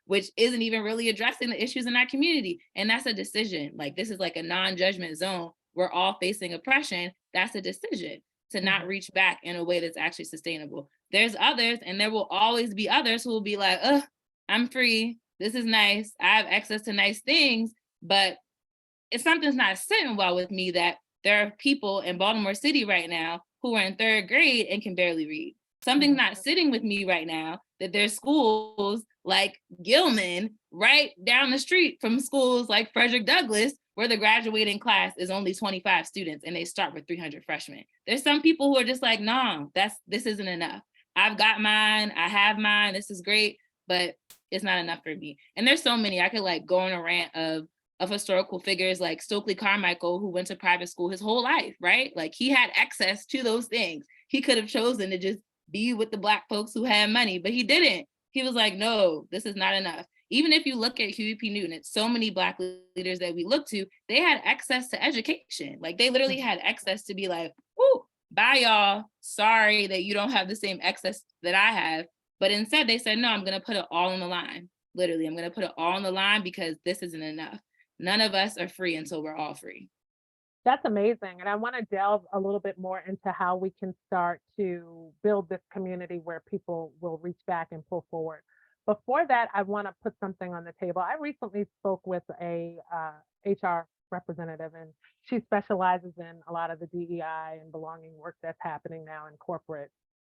which isn't even really addressing the issues in our community. And that's a decision. Like, this is like a non-judgment zone. We're all facing oppression. That's a decision to not reach back in a way that's actually sustainable. There's others, and there will always be others who will be like, I'm free, this is nice, I have access to nice things, but if something's not sitting well with me, that there are people in Baltimore City right now who are in 3rd grade and can barely read. Something's not sitting with me right now, that there's schools like Gilman right down the street from schools like Frederick Douglass, where the graduating class is only 25 students and they start with 300 freshmen. There's some people who are just like, no, this isn't enough. I've got mine, I have mine, this is great, but it's not enough for me. And there's so many. I could like go on a rant of historical figures like Stokely Carmichael, who went to private school his whole life, right? Like, he had access to those things. He could have chosen to just be with the Black folks who had money, but he didn't. He was like, no, this is not enough. Even if you look at Huey P. Newton, it's so many Black leaders that we look to, they had access to education. Like, they literally had access to be like, ooh, bye y'all, sorry that you don't have the same access that I have. But instead they said, no, I'm gonna put it all on the line. Literally, I'm gonna put it all on the line because this isn't enough. None of us are free until we're all free. That's amazing. And I want to delve a little bit more into how we can start to build this community where people will reach back and pull forward. Before that, I want to put something on the table. I recently spoke with a HR representative, and she specializes in a lot of the DEI and belonging work that's happening now in corporate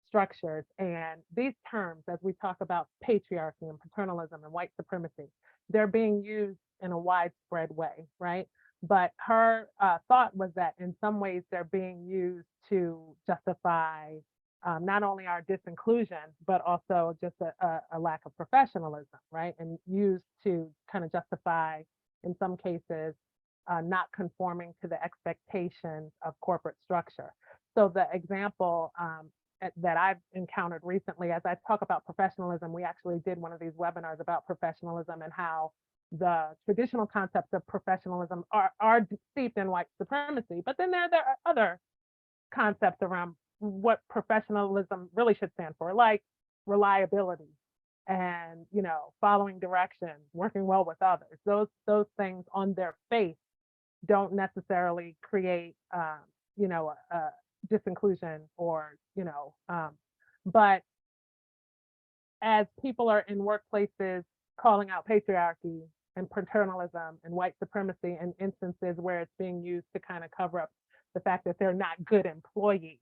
structures. And these terms, as we talk about patriarchy and paternalism and white supremacy, they're being used in a widespread way, right? But her thought was that in some ways they're being used to justify not only our disinclusion, but also just a lack of professionalism, right? And used to kind of justify, in some cases, not conforming to the expectations of corporate structure. So the example that I've encountered recently, as I talk about professionalism, we actually did one of these webinars about professionalism and how the traditional concepts of professionalism are steeped in white supremacy, but then there are other concepts around what professionalism really should stand for, like reliability and, following directions, working well with others. Those things on their face don't necessarily create, a disinclusion or, but as people are in workplaces calling out patriarchy and paternalism and white supremacy in instances where it's being used to kind of cover up the fact that they're not good employees,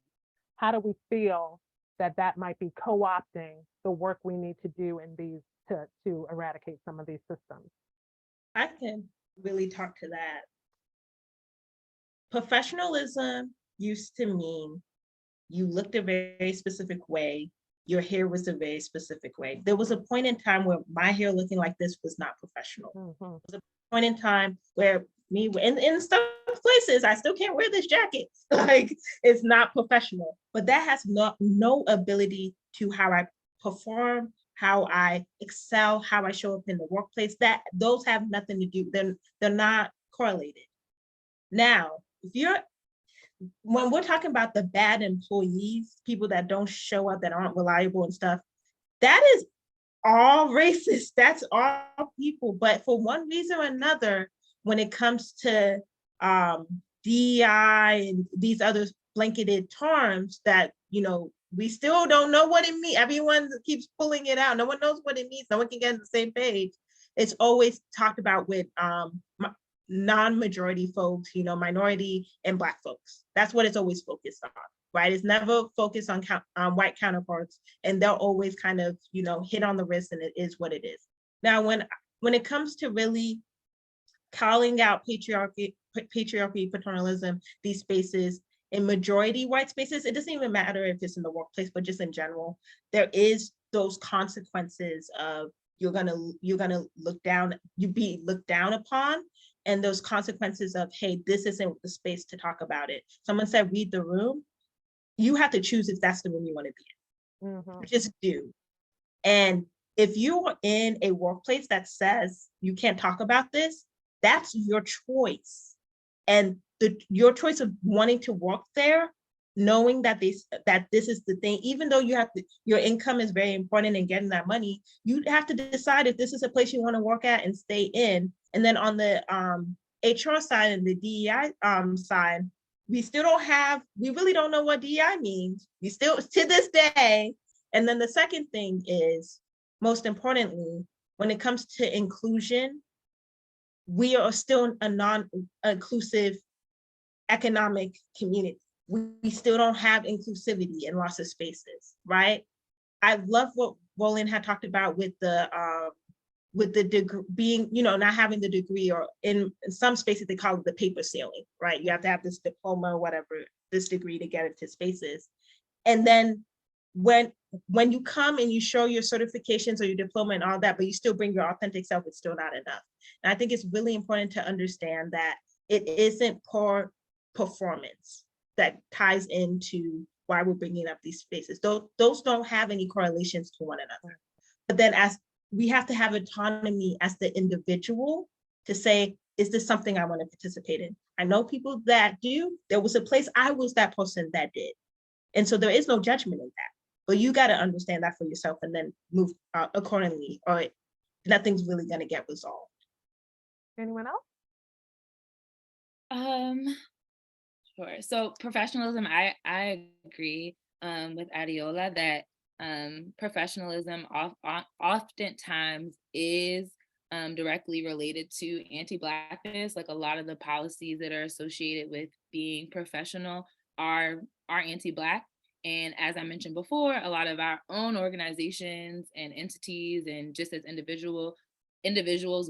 how do we feel that might be co-opting the work we need to do in these to eradicate some of these systems? I can really talk to that. Professionalism used to mean you looked a very specific way, your hair was a very specific way. There was a point in time where my hair looking like this was not professional. There was a point in time where me in some places, I still can't wear this jacket. Like, it's not professional, but that has no ability to how I perform, how I excel, how I show up in the workplace. Those have nothing to do. They're not correlated. Now, when we're talking about the bad employees, people that don't show up, that aren't reliable and stuff, that is all races, that's all people. But for one reason or another, when it comes to DEI and these other blanketed terms that, we still don't know what it means. Everyone keeps pulling it out. No one knows what it means. No one can get on the same page. It's always talked about with non-majority folks, minority and Black folks. That's what it's always focused on, right? It's never focused on white counterparts, and they'll always kind of, hit on the wrist, and it is what it is. Now, when it comes to really calling out patriarchy, paternalism, these spaces, in majority white spaces, it doesn't even matter if it's in the workplace, but just in general, there is those consequences of you're gonna be looked down upon, and those consequences of, hey, this isn't the space to talk about it. Someone said, read the room. You have to choose if that's the room you want to be in. Mhm. Just do. And if you're in a workplace that says you can't talk about this, that's your choice. And your choice of wanting to work there, knowing that this is the thing, even though your income is very important in getting that money, you have to decide if this is a place you want to work at and stay in. And then on the HR side and the DEI side, we really don't know what DEI means. We still, to this day. And then the second thing is, most importantly, when it comes to inclusion, we are still a non-inclusive economic community. We still don't have inclusivity in lots of spaces, right? I love what Roland had talked about with the degree being, not having the degree, or in some spaces they call it the paper sailing, right? You have to have this diploma or whatever, this degree to get into spaces. And then when you come and you show your certifications or your diploma and all that, but you still bring your authentic self, it's still not enough. And I think it's really important to understand that it isn't poor performance that ties into why we're bringing up these spaces. Those don't have any correlations to one another. But then as we have to have autonomy as the individual to say, is this something I want to participate in? I know people that do. There was a place I was that person that did. And so there is no judgment in that. But you got to understand that for yourself and then move accordingly, or nothing's really going to get resolved. Anyone else? Sure. So professionalism, I agree with Adiola that professionalism oftentimes is directly related to anti-Blackness. Like a lot of the policies that are associated with being professional are anti-Black. And as I mentioned before, a lot of our own organizations and entities, and just as individuals,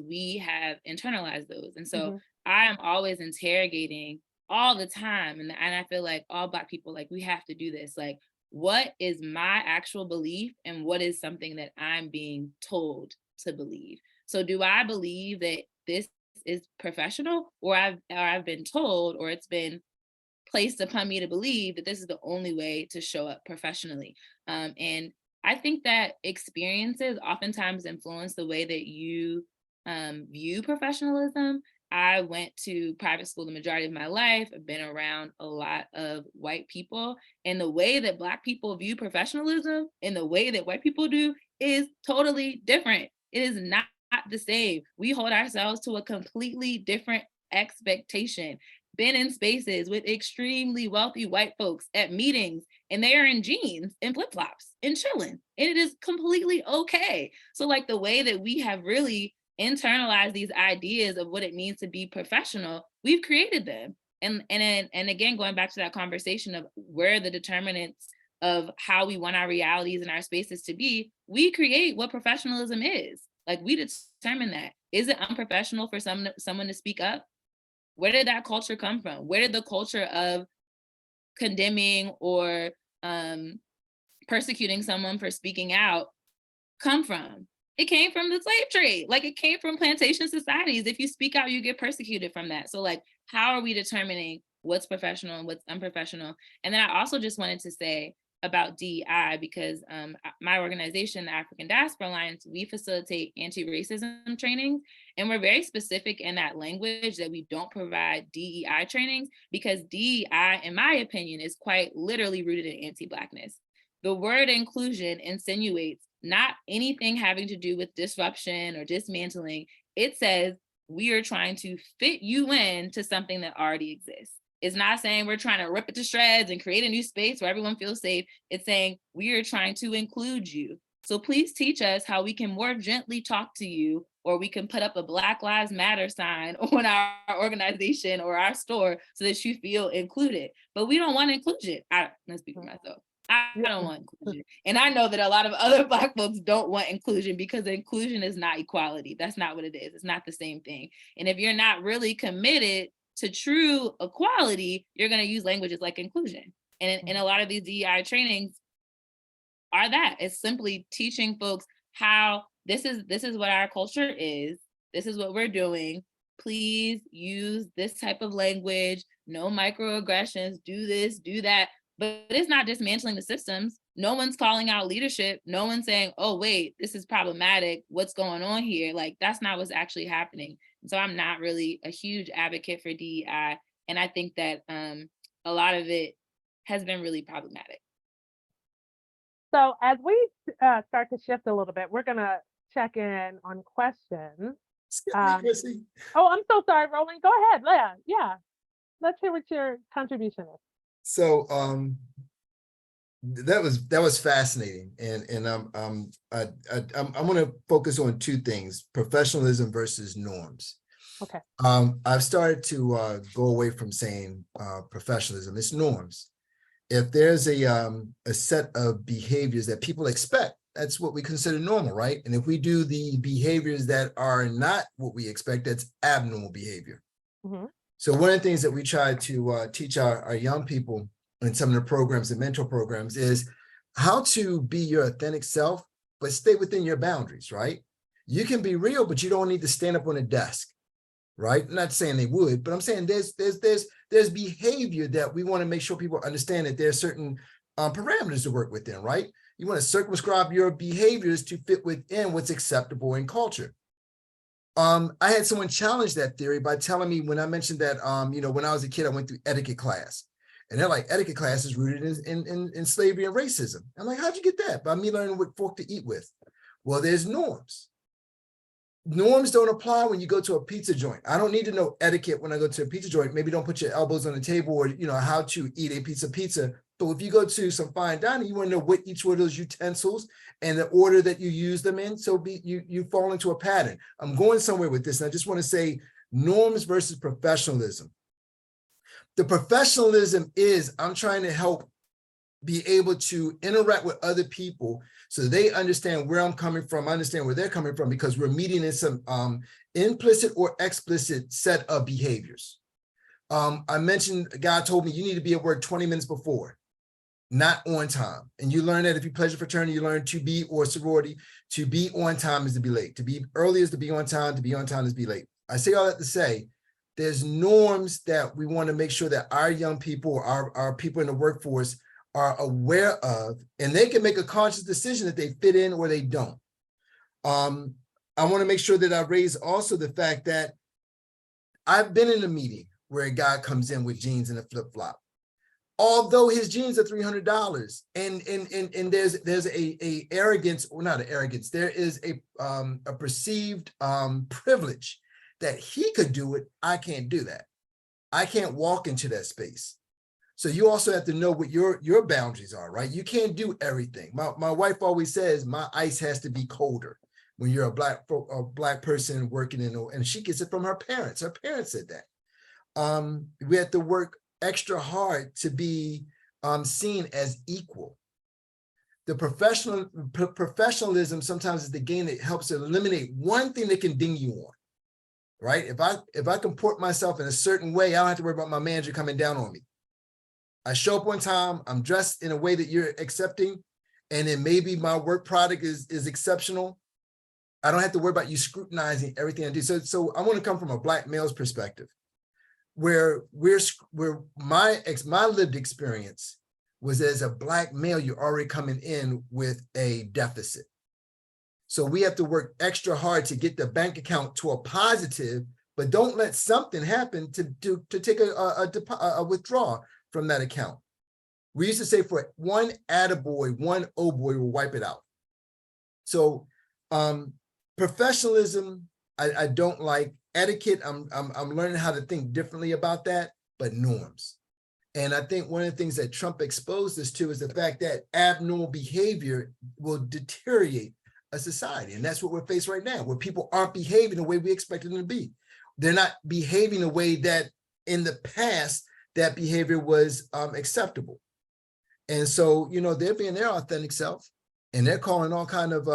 we have internalized those. And so I am always interrogating all the time. And I feel like all Black people, like, we have to do this. Like, what is my actual belief and what is something that I'm being told to believe? So do I believe that this is professional, or I've been told, or it's been placed upon me to believe that this is the only way to show up professionally? And I think that experiences oftentimes influence the way that you view professionalism. I went to private school the majority of my life. I've been around a lot of white people, and the way that Black people view professionalism and the way that white people do is totally different. It is not the same. We hold ourselves to a completely different expectation. Been in spaces with extremely wealthy white folks at meetings, and they are in jeans and flip-flops and chilling, and it is completely okay. So like, the way that we have really internalized these ideas of what it means to be professional, we've created them. And again, going back to that conversation of where the determinants of how we want our realities and our spaces to be, we create what professionalism is. Like, we determine that. Is it unprofessional for someone to speak up? Where did that culture come from? Where did the culture of condemning or persecuting someone for speaking out come from? It came from the slave trade. Like, it came from plantation societies. If you speak out, you get persecuted from that. So like, how are we determining what's professional and what's unprofessional? And then I also just wanted to say about DEI, because my organization, the African Diaspora Alliance, we facilitate anti-racism trainings. And we're very specific in that language that we don't provide DEI trainings, because DEI, in my opinion, is quite literally rooted in anti-Blackness. The word inclusion insinuates not anything having to do with disruption or dismantling. It says we are trying to fit you in to something that already exists. It's not saying we're trying to rip it to shreds and create a new space where everyone feels safe. It's saying we are trying to include you. So please teach us how we can more gently talk to you, or we can put up a Black Lives Matter sign on our organization or our store so that you feel included. But we don't want inclusion. Let's speak for myself. I don't want inclusion. And I know that a lot of other Black folks don't want inclusion, because inclusion is not equality. That's not what it is. It's not the same thing. And if you're not really committed to true equality, you're going to use languages like inclusion. And in a lot of these DEI trainings are that. It's simply teaching folks how this is what our culture is. This is what we're doing. Please use this type of language. No microaggressions. Do this, do that. But it's not dismantling the systems. No one's calling out leadership. No one's saying, oh, wait, this is problematic. What's going on here? Like, that's not what's actually happening. And so I'm not really a huge advocate for DEI. And I think that a lot of it has been really problematic. So as we start to shift a little bit, we're going to check in on questions. Excuse me, Chrissy. Oh, I'm so sorry, Roland. Go ahead. Yeah. Let's hear what your contribution is. So that was fascinating, and I want to focus on two things: professionalism versus norms. Okay. I've started to go away from saying professionalism. It's norms. If there's a set of behaviors that people expect, that's what we consider normal, right? And if we do the behaviors that are not what we expect, that's abnormal behavior. Mm-hmm. So one of the things that we try to teach our young people in some of the programs and mentor programs is how to be your authentic self, but stay within your boundaries, right? You can be real, but you don't need to stand up on a desk, right? I'm not saying they would, but I'm saying there's behavior that we want to make sure people understand that there's certain parameters to work within, right? You want to circumscribe your behaviors to fit within what's acceptable in culture. I had someone challenge that theory by telling me, when I mentioned that, when I was a kid, I went through etiquette class, and they're like, etiquette class is rooted in slavery and racism. I'm like, how'd you get that? By me learning what fork to eat with. Well, there's norms. Norms don't apply when you go to a pizza joint. I don't need to know etiquette when I go to a pizza joint. Maybe don't put your elbows on the table, or, how to eat a piece of pizza. But if you go to some fine dining, you want to know what each one of those utensils and the order that you use them in. So you fall into a pattern. I'm going somewhere with this, and I just want to say norms versus professionalism. The professionalism is, I'm trying to help be able to interact with other people so they understand where I'm coming from, I understand where they're coming from, because we're meeting in some implicit or explicit set of behaviors. I mentioned, a guy told me you need to be at work 20 minutes before, not on time. And you learn that if you pledge a fraternity, you learn to be, or sorority, to be on time is to be late. To be early is to be on time is to be late. I say all that to say, there's norms that we want to make sure that our young people, our people in the workforce are aware of, and they can make a conscious decision that they fit in or they don't. I want to make sure that I raise also the fact that I've been in a meeting where a guy comes in with jeans and a flip-flop, although his jeans are $300, and there's a arrogance, or not an arrogance, there is a perceived privilege that he could do it. I can't do that. I can't walk into that space. So you also have to know what your boundaries are, right? You can't do everything. My wife always says my ice has to be colder when you're a black person working and she gets it from her parents. Her parents said that. We have to work extra hard to be seen as equal. The professionalism sometimes is the game that helps eliminate one thing that can ding you on, right? If I comport myself in a certain way, I don't have to worry about my manager coming down on me. I show up on time, I'm dressed in a way that you're accepting, and then maybe my work product is exceptional. I don't have to worry about you scrutinizing everything I do. So I want to come from a black male's perspective, where my lived experience was, as a black male, you're already coming in with a deficit. So we have to work extra hard to get the bank account to a positive, but don't let something happen to take a withdrawal from that account. We used to say, for one attaboy, one oh boy will wipe it out. So professionalism, I don't like. Etiquette, I'm learning how to think differently about that, but norms. And I think one of the things that Trump exposed us to is the fact that abnormal behavior will deteriorate a society. And that's what we're faced right now, where people aren't behaving the way we expected them to be. They're not behaving the way that in the past that behavior was acceptable. And so, you know, they're being their authentic self and they're calling all kind of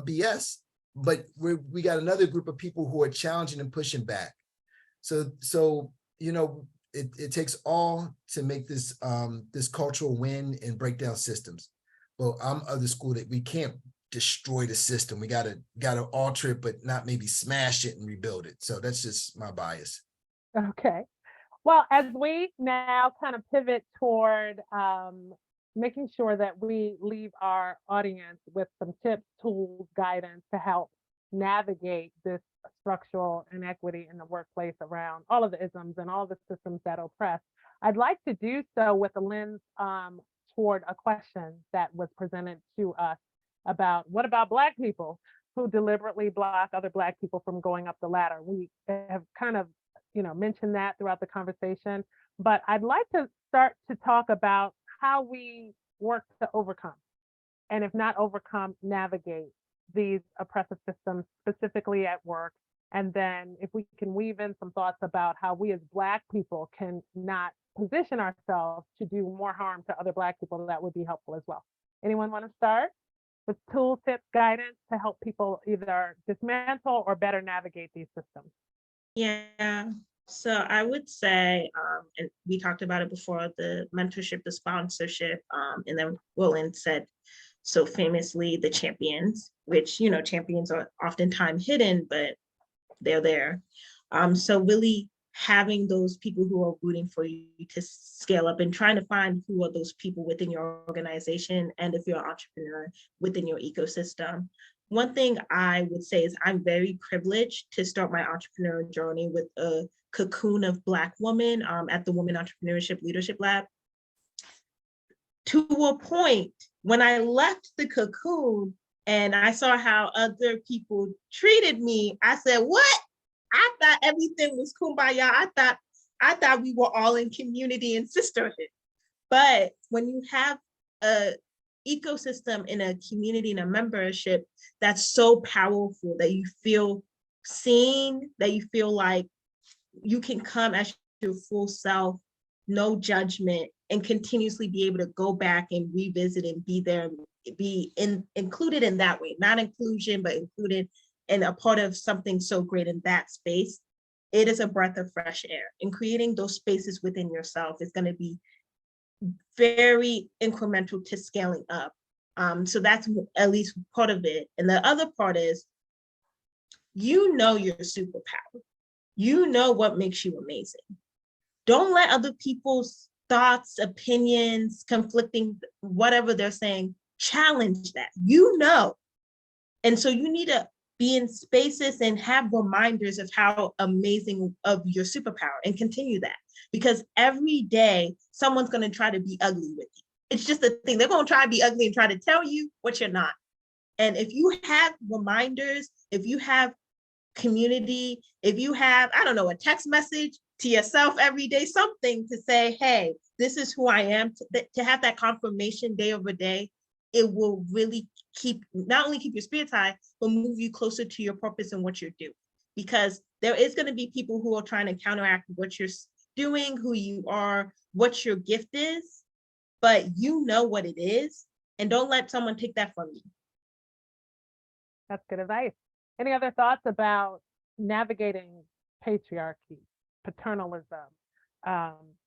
BS. But we got another group of people who are challenging and pushing back. So you know, it takes all to make this this cultural win and break down systems. But I'm of the school that we can't destroy the system. We gotta alter it, but not maybe smash it and rebuild it. So that's just my bias. Okay. Well, as we now kind of pivot toward making sure that we leave our audience with some tips, tools, guidance to help navigate this structural inequity in the workplace around all of the isms and all the systems that oppress, I'd like to do so with a lens toward a question that was presented to us about what about Black people who deliberately block other Black people from going up the ladder. We have kind of, you know, mentioned that throughout the conversation, but I'd like to start to talk about how we work to overcome, and if not overcome, navigate these oppressive systems, specifically at work. And then if we can weave in some thoughts about how we as Black people can not position ourselves to do more harm to other Black people, that would be helpful as well. Anyone want to start with tools, tips, guidance to help people either dismantle or better navigate these systems? Yeah, so I would say, and we talked about it before, the mentorship, the sponsorship, and then Roland said so famously, the champions, which, you know, champions are oftentimes hidden, but they're there. So really having those people who are rooting for you to scale up and trying to find who are those people within your organization, and if you're an entrepreneur, within your ecosystem. One thing I would say is I'm very privileged to start my entrepreneurial journey with a cocoon of Black women at the Women Entrepreneurship Leadership Lab. To a point, when I left the cocoon and I saw how other people treated me, I said, what? I thought everything was kumbaya. I thought we were all in community and sisterhood. But when you have a ecosystem in a community and a membership that's so powerful that you feel seen, that you feel like you can come as your full self, no judgment, and continuously be able to go back and revisit and be there, included in that way, not inclusion, but included and a part of something so great in that space. It is a breath of fresh air, and creating those spaces within yourself is going to be very incremental to scaling up. So that's at least part of it. And the other part is, you know, your superpower. You know what makes you amazing. Don't let other people's thoughts, opinions, conflicting, whatever they're saying, challenge that. You know. And so you need to be in spaces and have reminders of how amazing of your superpower and continue that. Because every day, someone's going to try to be ugly with you. It's just a thing. They're going to try to be ugly and try to tell you what you're not. And if you have reminders, if you have community, if you have, I don't know, a text message to yourself every day, something to say, hey, this is who I am, to have that confirmation day over day, it will really not only keep your spirits high, but move you closer to your purpose and what you're doing. Because there is going to be people who are trying to counteract what you're doing, who you are, what your gift is, but you know what it is, and don't let someone take that from you. That's good advice. Any other thoughts about navigating patriarchy, paternalism,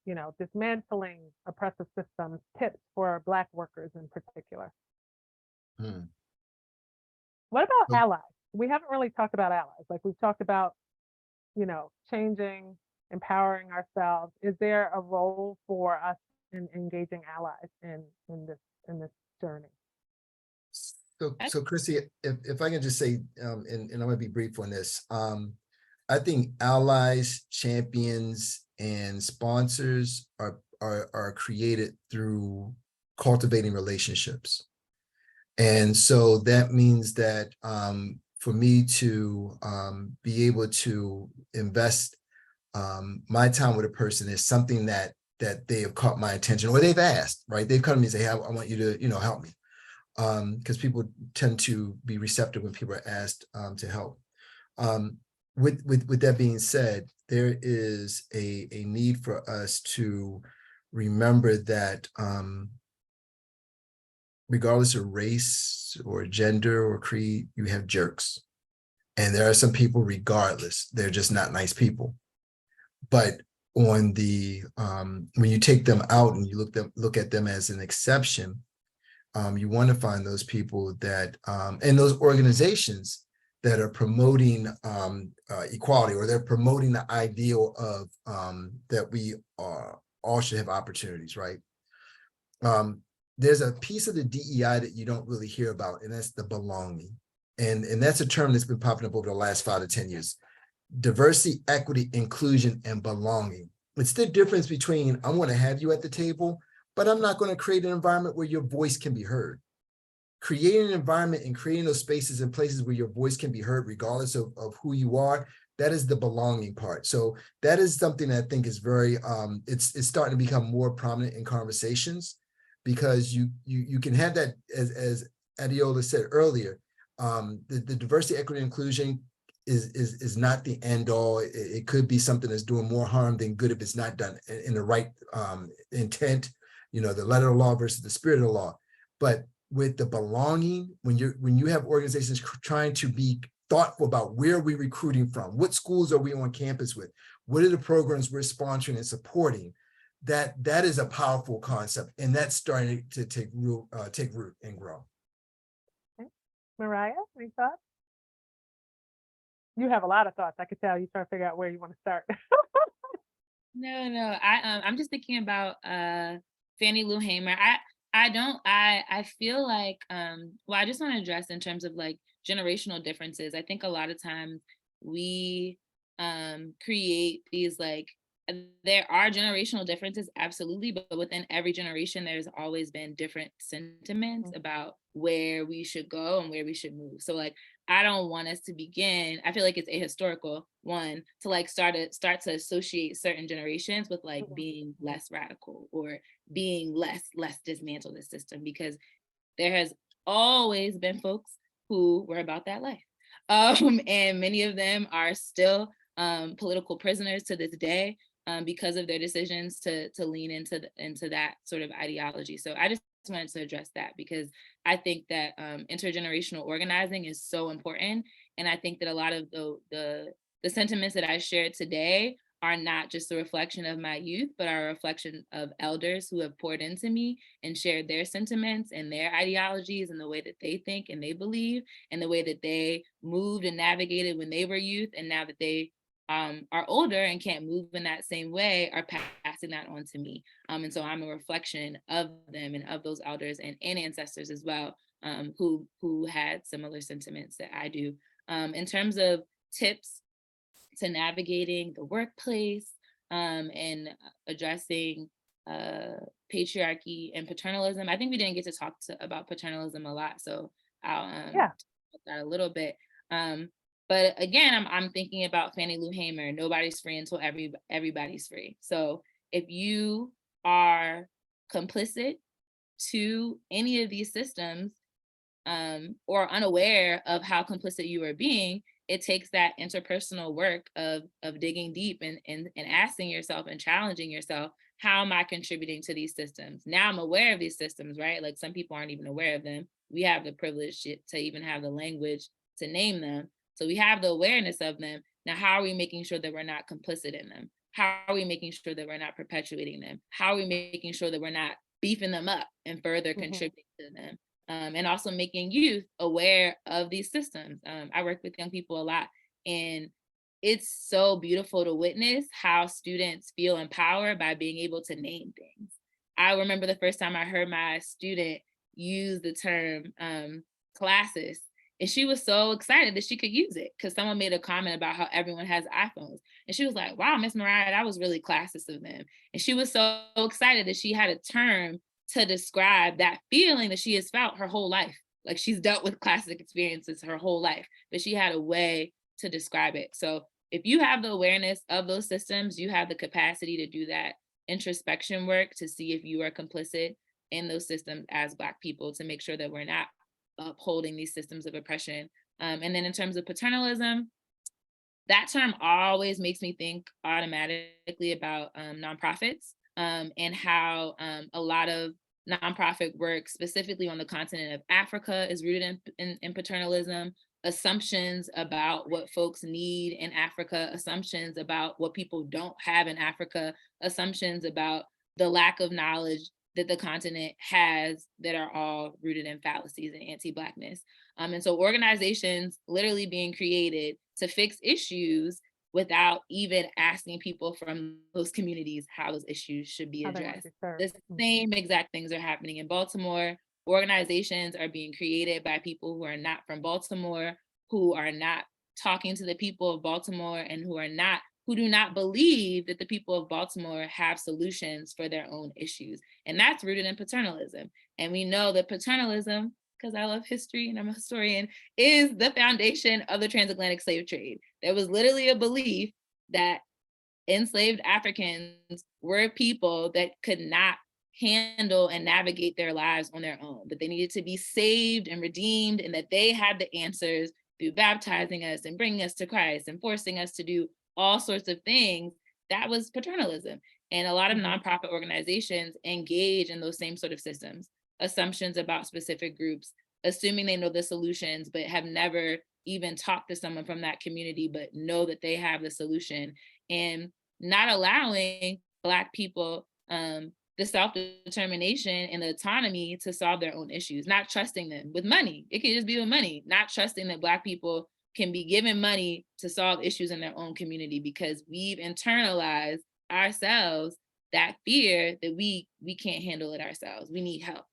you know, dismantling oppressive systems, tips for Black workers in particular? What about allies? We haven't really talked about allies. Like, we've talked about, you know, changing, empowering ourselves. Is there a role for us in engaging allies in this journey? So Chrissy, if I can just say, and I'm gonna be brief on this, I think allies, champions, and sponsors are created through cultivating relationships. And so that means that for me to be able to invest my time with a person is something that they have caught my attention, or they've asked, right? They've come to me and say, hey, I want you to, help me. Because people tend to be receptive when people are asked to help. With that being said, there is a need for us to remember that regardless of race or gender or creed, you have jerks. And there are some people, regardless, they're just not nice people. But on the when you take them out and you look at them as an exception, you want to find those people that and those organizations that are promoting equality, or they're promoting the ideal of that we all should have opportunities, right? There's a piece of the DEI that you don't really hear about, and that's the belonging. And that's a term that's been popping up over the last 5 to 10 years. Diversity, equity, inclusion, and belonging. It's the difference between I want to have you at the table, but I'm not going to create an environment where your voice can be heard. Creating an environment and creating those spaces and places where your voice can be heard, regardless of who you are, that is the belonging part. So that is something that I think is very, it's starting to become more prominent in conversations, because you can have that, as Adiola said earlier, the diversity, equity, and inclusion is not the end all. It could be something that's doing more harm than good if it's not done in the right intent, the letter of the law versus the spirit of the law. But with the belonging, when you have organizations trying to be thoughtful about where are we recruiting from, what schools are we on campus with, what are the programs we're sponsoring and supporting, that is a powerful concept, and that's starting to take root and grow. Okay. Mariah, any thoughts? You have a lot of thoughts. I could tell you trying to figure out where you want to start. No. I'm just thinking about Fannie Lou Hamer. I feel like I just want to address in terms of like generational differences. I think a lot of times we create these like, there are generational differences, absolutely, but within every generation, there's always been different sentiments about where we should go and where we should move. So like, I don't want us to begin, I feel like it's ahistorical, one, to like start to associate certain generations with like being less radical or being less dismantle the system, because there has always been folks who were about that life. And many of them are still political prisoners to this day, because of their decisions to lean into that sort of ideology. So I just wanted to address that, because I think that intergenerational organizing is so important. And I think that a lot of the sentiments that I shared today are not just a reflection of my youth, but are a reflection of elders who have poured into me and shared their sentiments and their ideologies and the way that they think and they believe and the way that they moved and navigated when they were youth. And now that they are older and can't move in that same way, are passing that on to me. And so I'm a reflection of them and of those elders and ancestors as well, who had similar sentiments that I do. In terms of tips to navigating the workplace and addressing patriarchy and paternalism, I think we didn't get to talk about paternalism a lot, so I'll talk about that a little bit. But again, I'm thinking about Fannie Lou Hamer, nobody's free until everybody's free. So if you are complicit to any of these systems or unaware of how complicit you are being, it takes that interpersonal work of digging deep and asking yourself and challenging yourself, how am I contributing to these systems? Now I'm aware of these systems, right? Like some people aren't even aware of them. We have the privilege to even have the language to name them. So we have the awareness of them. Now, how are we making sure that we're not complicit in them? How are we making sure that we're not perpetuating them? How are we making sure that we're not beefing them up and further contributing to them? And also making youth aware of these systems. I work with young people a lot, and it's so beautiful to witness how students feel empowered by being able to name things. I remember the first time I heard my student use the term classist, and she was so excited that she could use it because someone made a comment about how everyone has iPhones. And she was like, wow, Miss Mariah, that was really classist of them. And she was so excited that she had a term to describe that feeling that she has felt her whole life, like she's dealt with classic experiences her whole life, but she had a way to describe it. So if you have the awareness of those systems, you have the capacity to do that introspection work to see if you are complicit in those systems as Black people, to make sure that we're not upholding these systems of oppression. And then in terms of paternalism, that term always makes me think automatically about nonprofits, and how a lot of nonprofit work, specifically on the continent of Africa, is rooted in paternalism. Assumptions about what folks need in Africa, assumptions about what people don't have in Africa, assumptions about the lack of knowledge that the continent has, that are all rooted in fallacies and anti-Blackness. And so organizations literally being created to fix issues without even asking people from those communities how those issues should be addressed. The same exact things are happening in Baltimore. Organizations are being created by people who are not from Baltimore, who are not talking to the people of Baltimore, and who do not believe that the people of Baltimore have solutions for their own issues. And that's rooted in paternalism. And we know that paternalism, because I love history and I'm a historian, is the foundation of the transatlantic slave trade. There was literally a belief that enslaved Africans were people that could not handle and navigate their lives on their own, that they needed to be saved and redeemed, and that they had the answers through baptizing us and bringing us to Christ and forcing us to do all sorts of things. That was paternalism. And a lot of nonprofit organizations engage in those same sort of systems, assumptions about specific groups, assuming they know the solutions, but have never even talked to someone from that community, but know that they have the solution, and not allowing Black people the self-determination and the autonomy to solve their own issues, not trusting them with money. It can just be with money, not trusting that Black people can be given money to solve issues in their own community, because we've internalized ourselves that fear that we can't handle it ourselves. We need help.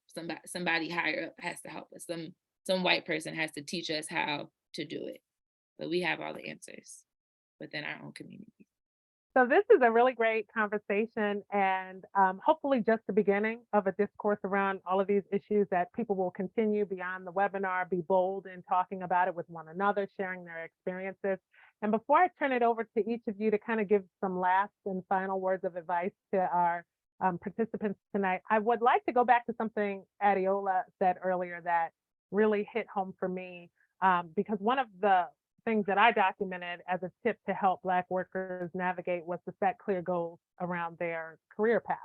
Somebody higher up has to help us. Some white person has to teach us how to do it. But we have all the answers within our own community. So this is a really great conversation, and hopefully just the beginning of a discourse around all of these issues that people will continue beyond the webinar, be bold in talking about it with one another, sharing their experiences. And before I turn it over to each of you to kind of give some last and final words of advice to our participants tonight, I would like to go back to something Adiola said earlier that really hit home for me, because one of the things that I documented as a tip to help Black workers navigate was to set clear goals around their career path.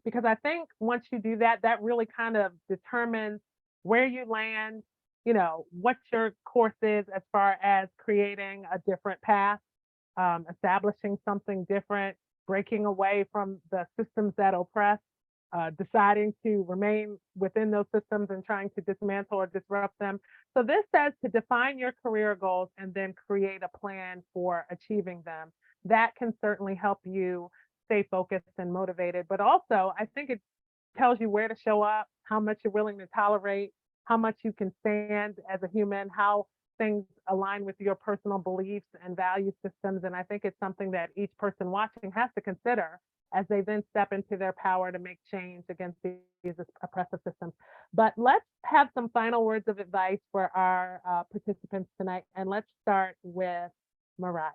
Because I think once you do that, that really kind of determines where you land, what your course is as far as creating a different path, establishing something different, breaking away from the systems that oppress, deciding to remain within those systems and trying to dismantle or disrupt them. So this says to define your career goals and then create a plan for achieving them. That can certainly help you stay focused and motivated, but also I think it tells you where to show up, how much you're willing to tolerate, how much you can stand as a human, how things align with your personal beliefs and value systems. And I think it's something that each person watching has to consider as they then step into their power to make change against these oppressive systems. But let's have some final words of advice for our participants tonight. And let's start with Mariah.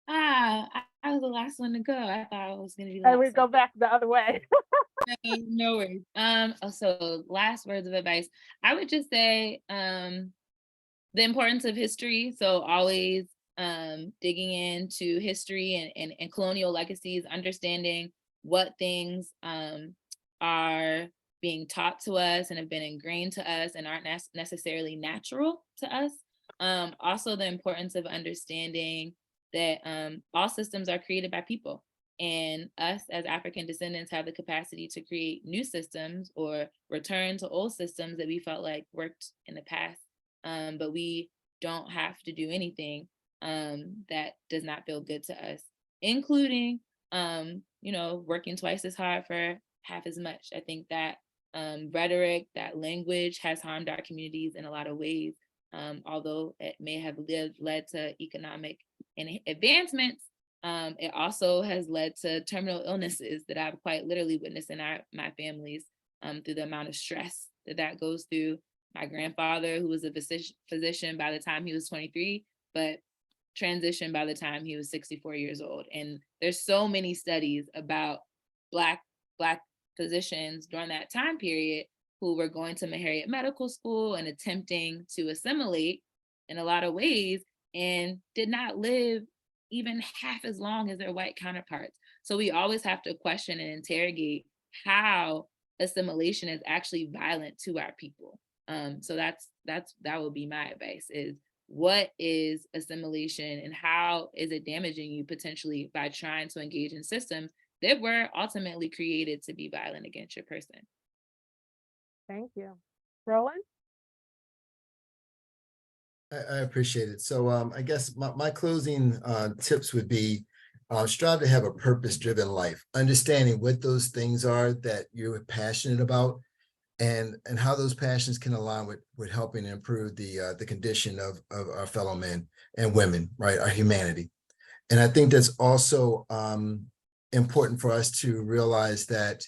I was the last one to go. I thought I was going to be And we go back the other way. No worries. So last words of advice. I would just say the importance of history. So always digging into history and colonial legacies, understanding what things are being taught to us and have been ingrained to us and aren't necessarily natural to us. Also the importance of understanding that all systems are created by people, and us as African descendants have the capacity to create new systems or return to old systems that we felt like worked in the past, but we don't have to do anything that does not feel good to us, including working twice as hard for half as much. I think that rhetoric, that language has harmed our communities in a lot of ways, although it may have led to economic advancements. It also has led to terminal illnesses that I've quite literally witnessed in my family's through the amount of stress that goes through. My grandfather, who was a physician by the time he was 23, but transitioned by the time he was 64 years old. And there's so many studies about Black physicians during that time period who were going to Meharriet Medical School and attempting to assimilate in a lot of ways and did not live even half as long as their white counterparts. So we always have to question and interrogate how assimilation is actually violent to our people. So that would be my advice: is what is assimilation and how is it damaging you potentially by trying to engage in systems that were ultimately created to be violent against your person. Thank you. Roland? I appreciate it. So I guess my closing tips would be strive to have a purpose-driven life, understanding what those things are that you're passionate about, and how those passions can align with helping improve the condition of our fellow men and women, right? Our humanity. And I think that's also important for us to realize that,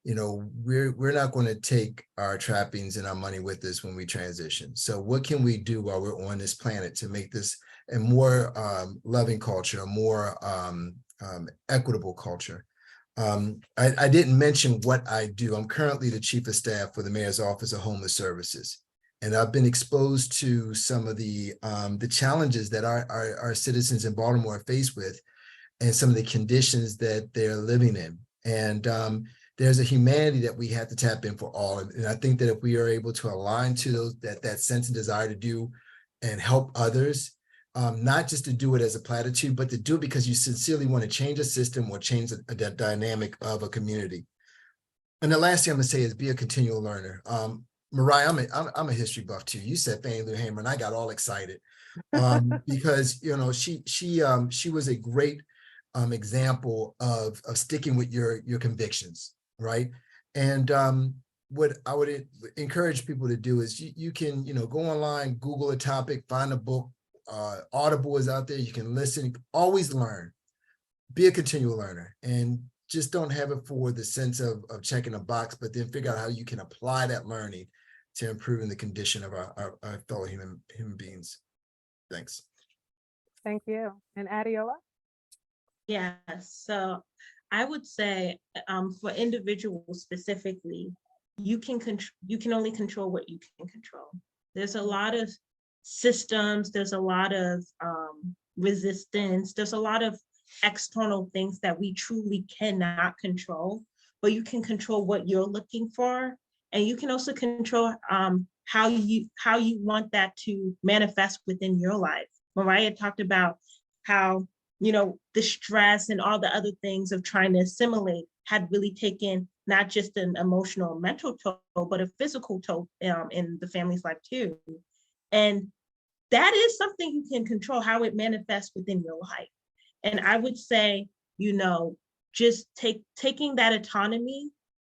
you know, we're not going to take our trappings and our money with us when we transition. So what can we do while we're on this planet to make this a more loving culture, a more equitable culture? I didn't mention what I do. I'm currently the chief of staff for the Mayor's Office of Homeless Services. And I've been exposed to some of the challenges that our citizens in Baltimore are faced with, and some of the conditions that they're living in. And there's a humanity that we have to tap in for all. And I think that if we are able to align to those, that sense and desire to do and help others, not just to do it as a platitude, but to do it because you sincerely want to change a system or change the dynamic of a community. And the last thing I'm gonna say is be a continual learner. Mariah, I'm a history buff too. You said Fannie Lou Hamer, and I got all excited because, you know, she was a great example of sticking with your convictions, right? And what I would encourage people to do is you can, you know, go online, Google a topic, find a book. Audible is out there. You can listen. Always learn. Be a continual learner, and just don't have it for the sense of checking a box, but then figure out how you can apply that learning to improving the condition of our fellow human beings. Thanks. Thank you. And Adiola? Yes, so I would say for individuals specifically, you can only control what you can control. There's a lot of systems, there's a lot of resistance, there's a lot of external things that we truly cannot control, but you can control what you're looking for, and you can also control how you want that to manifest within your life. Mariah talked about how, you know, the stress and all the other things of trying to assimilate had really taken not just an emotional, mental toll, but a physical toll in the family's life too. And that is something you can control, how it manifests within your life. And I would say, you know, just taking that autonomy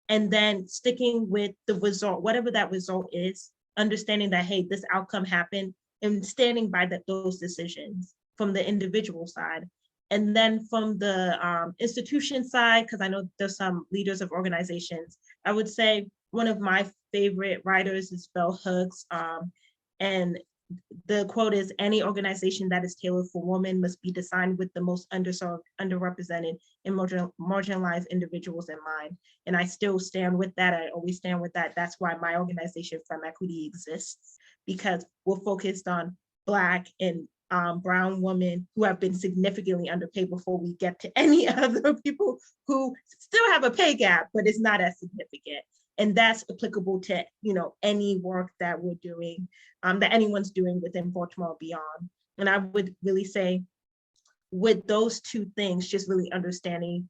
and then sticking with the result, whatever that result is, understanding that, hey, this outcome happened, and standing by those decisions from the individual side. And then from the institution side, because I know there's some leaders of organizations, I would say one of my favorite writers is Bell Hooks. And the quote is, any organization that is tailored for women must be designed with the most underserved, underrepresented, and marginalized individuals in mind. And I still stand with that. I always stand with that. That's why my organization, Femme Equity, exists, because we're focused on Black and brown women who have been significantly underpaid before we get to any other people who still have a pay gap, but it's not as significant. And that's applicable to, you know, any work that we're doing, that anyone's doing within Baltimore beyond. And I would really say with those two things, just really understanding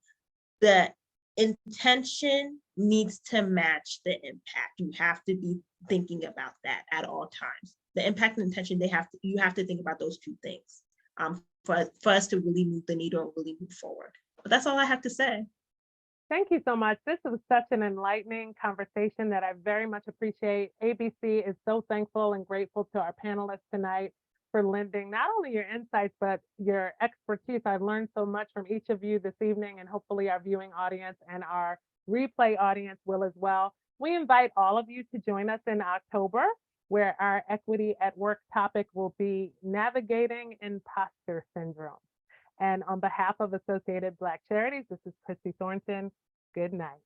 the intention needs to match the impact. You have to be thinking about that at all times. The impact and intention, you have to think about those two things for us to really move the needle and really move forward. But that's all I have to say. Thank you so much. This was such an enlightening conversation that I very much appreciate. ABC is so thankful and grateful to our panelists tonight for lending not only your insights, but your expertise. I've learned so much from each of you this evening, and hopefully our viewing audience and our replay audience will as well. We invite all of you to join us in October, where our Equity at Work topic will be navigating imposter syndrome. And on behalf of Associated Black Charities, this is Christy Thornton. Good night.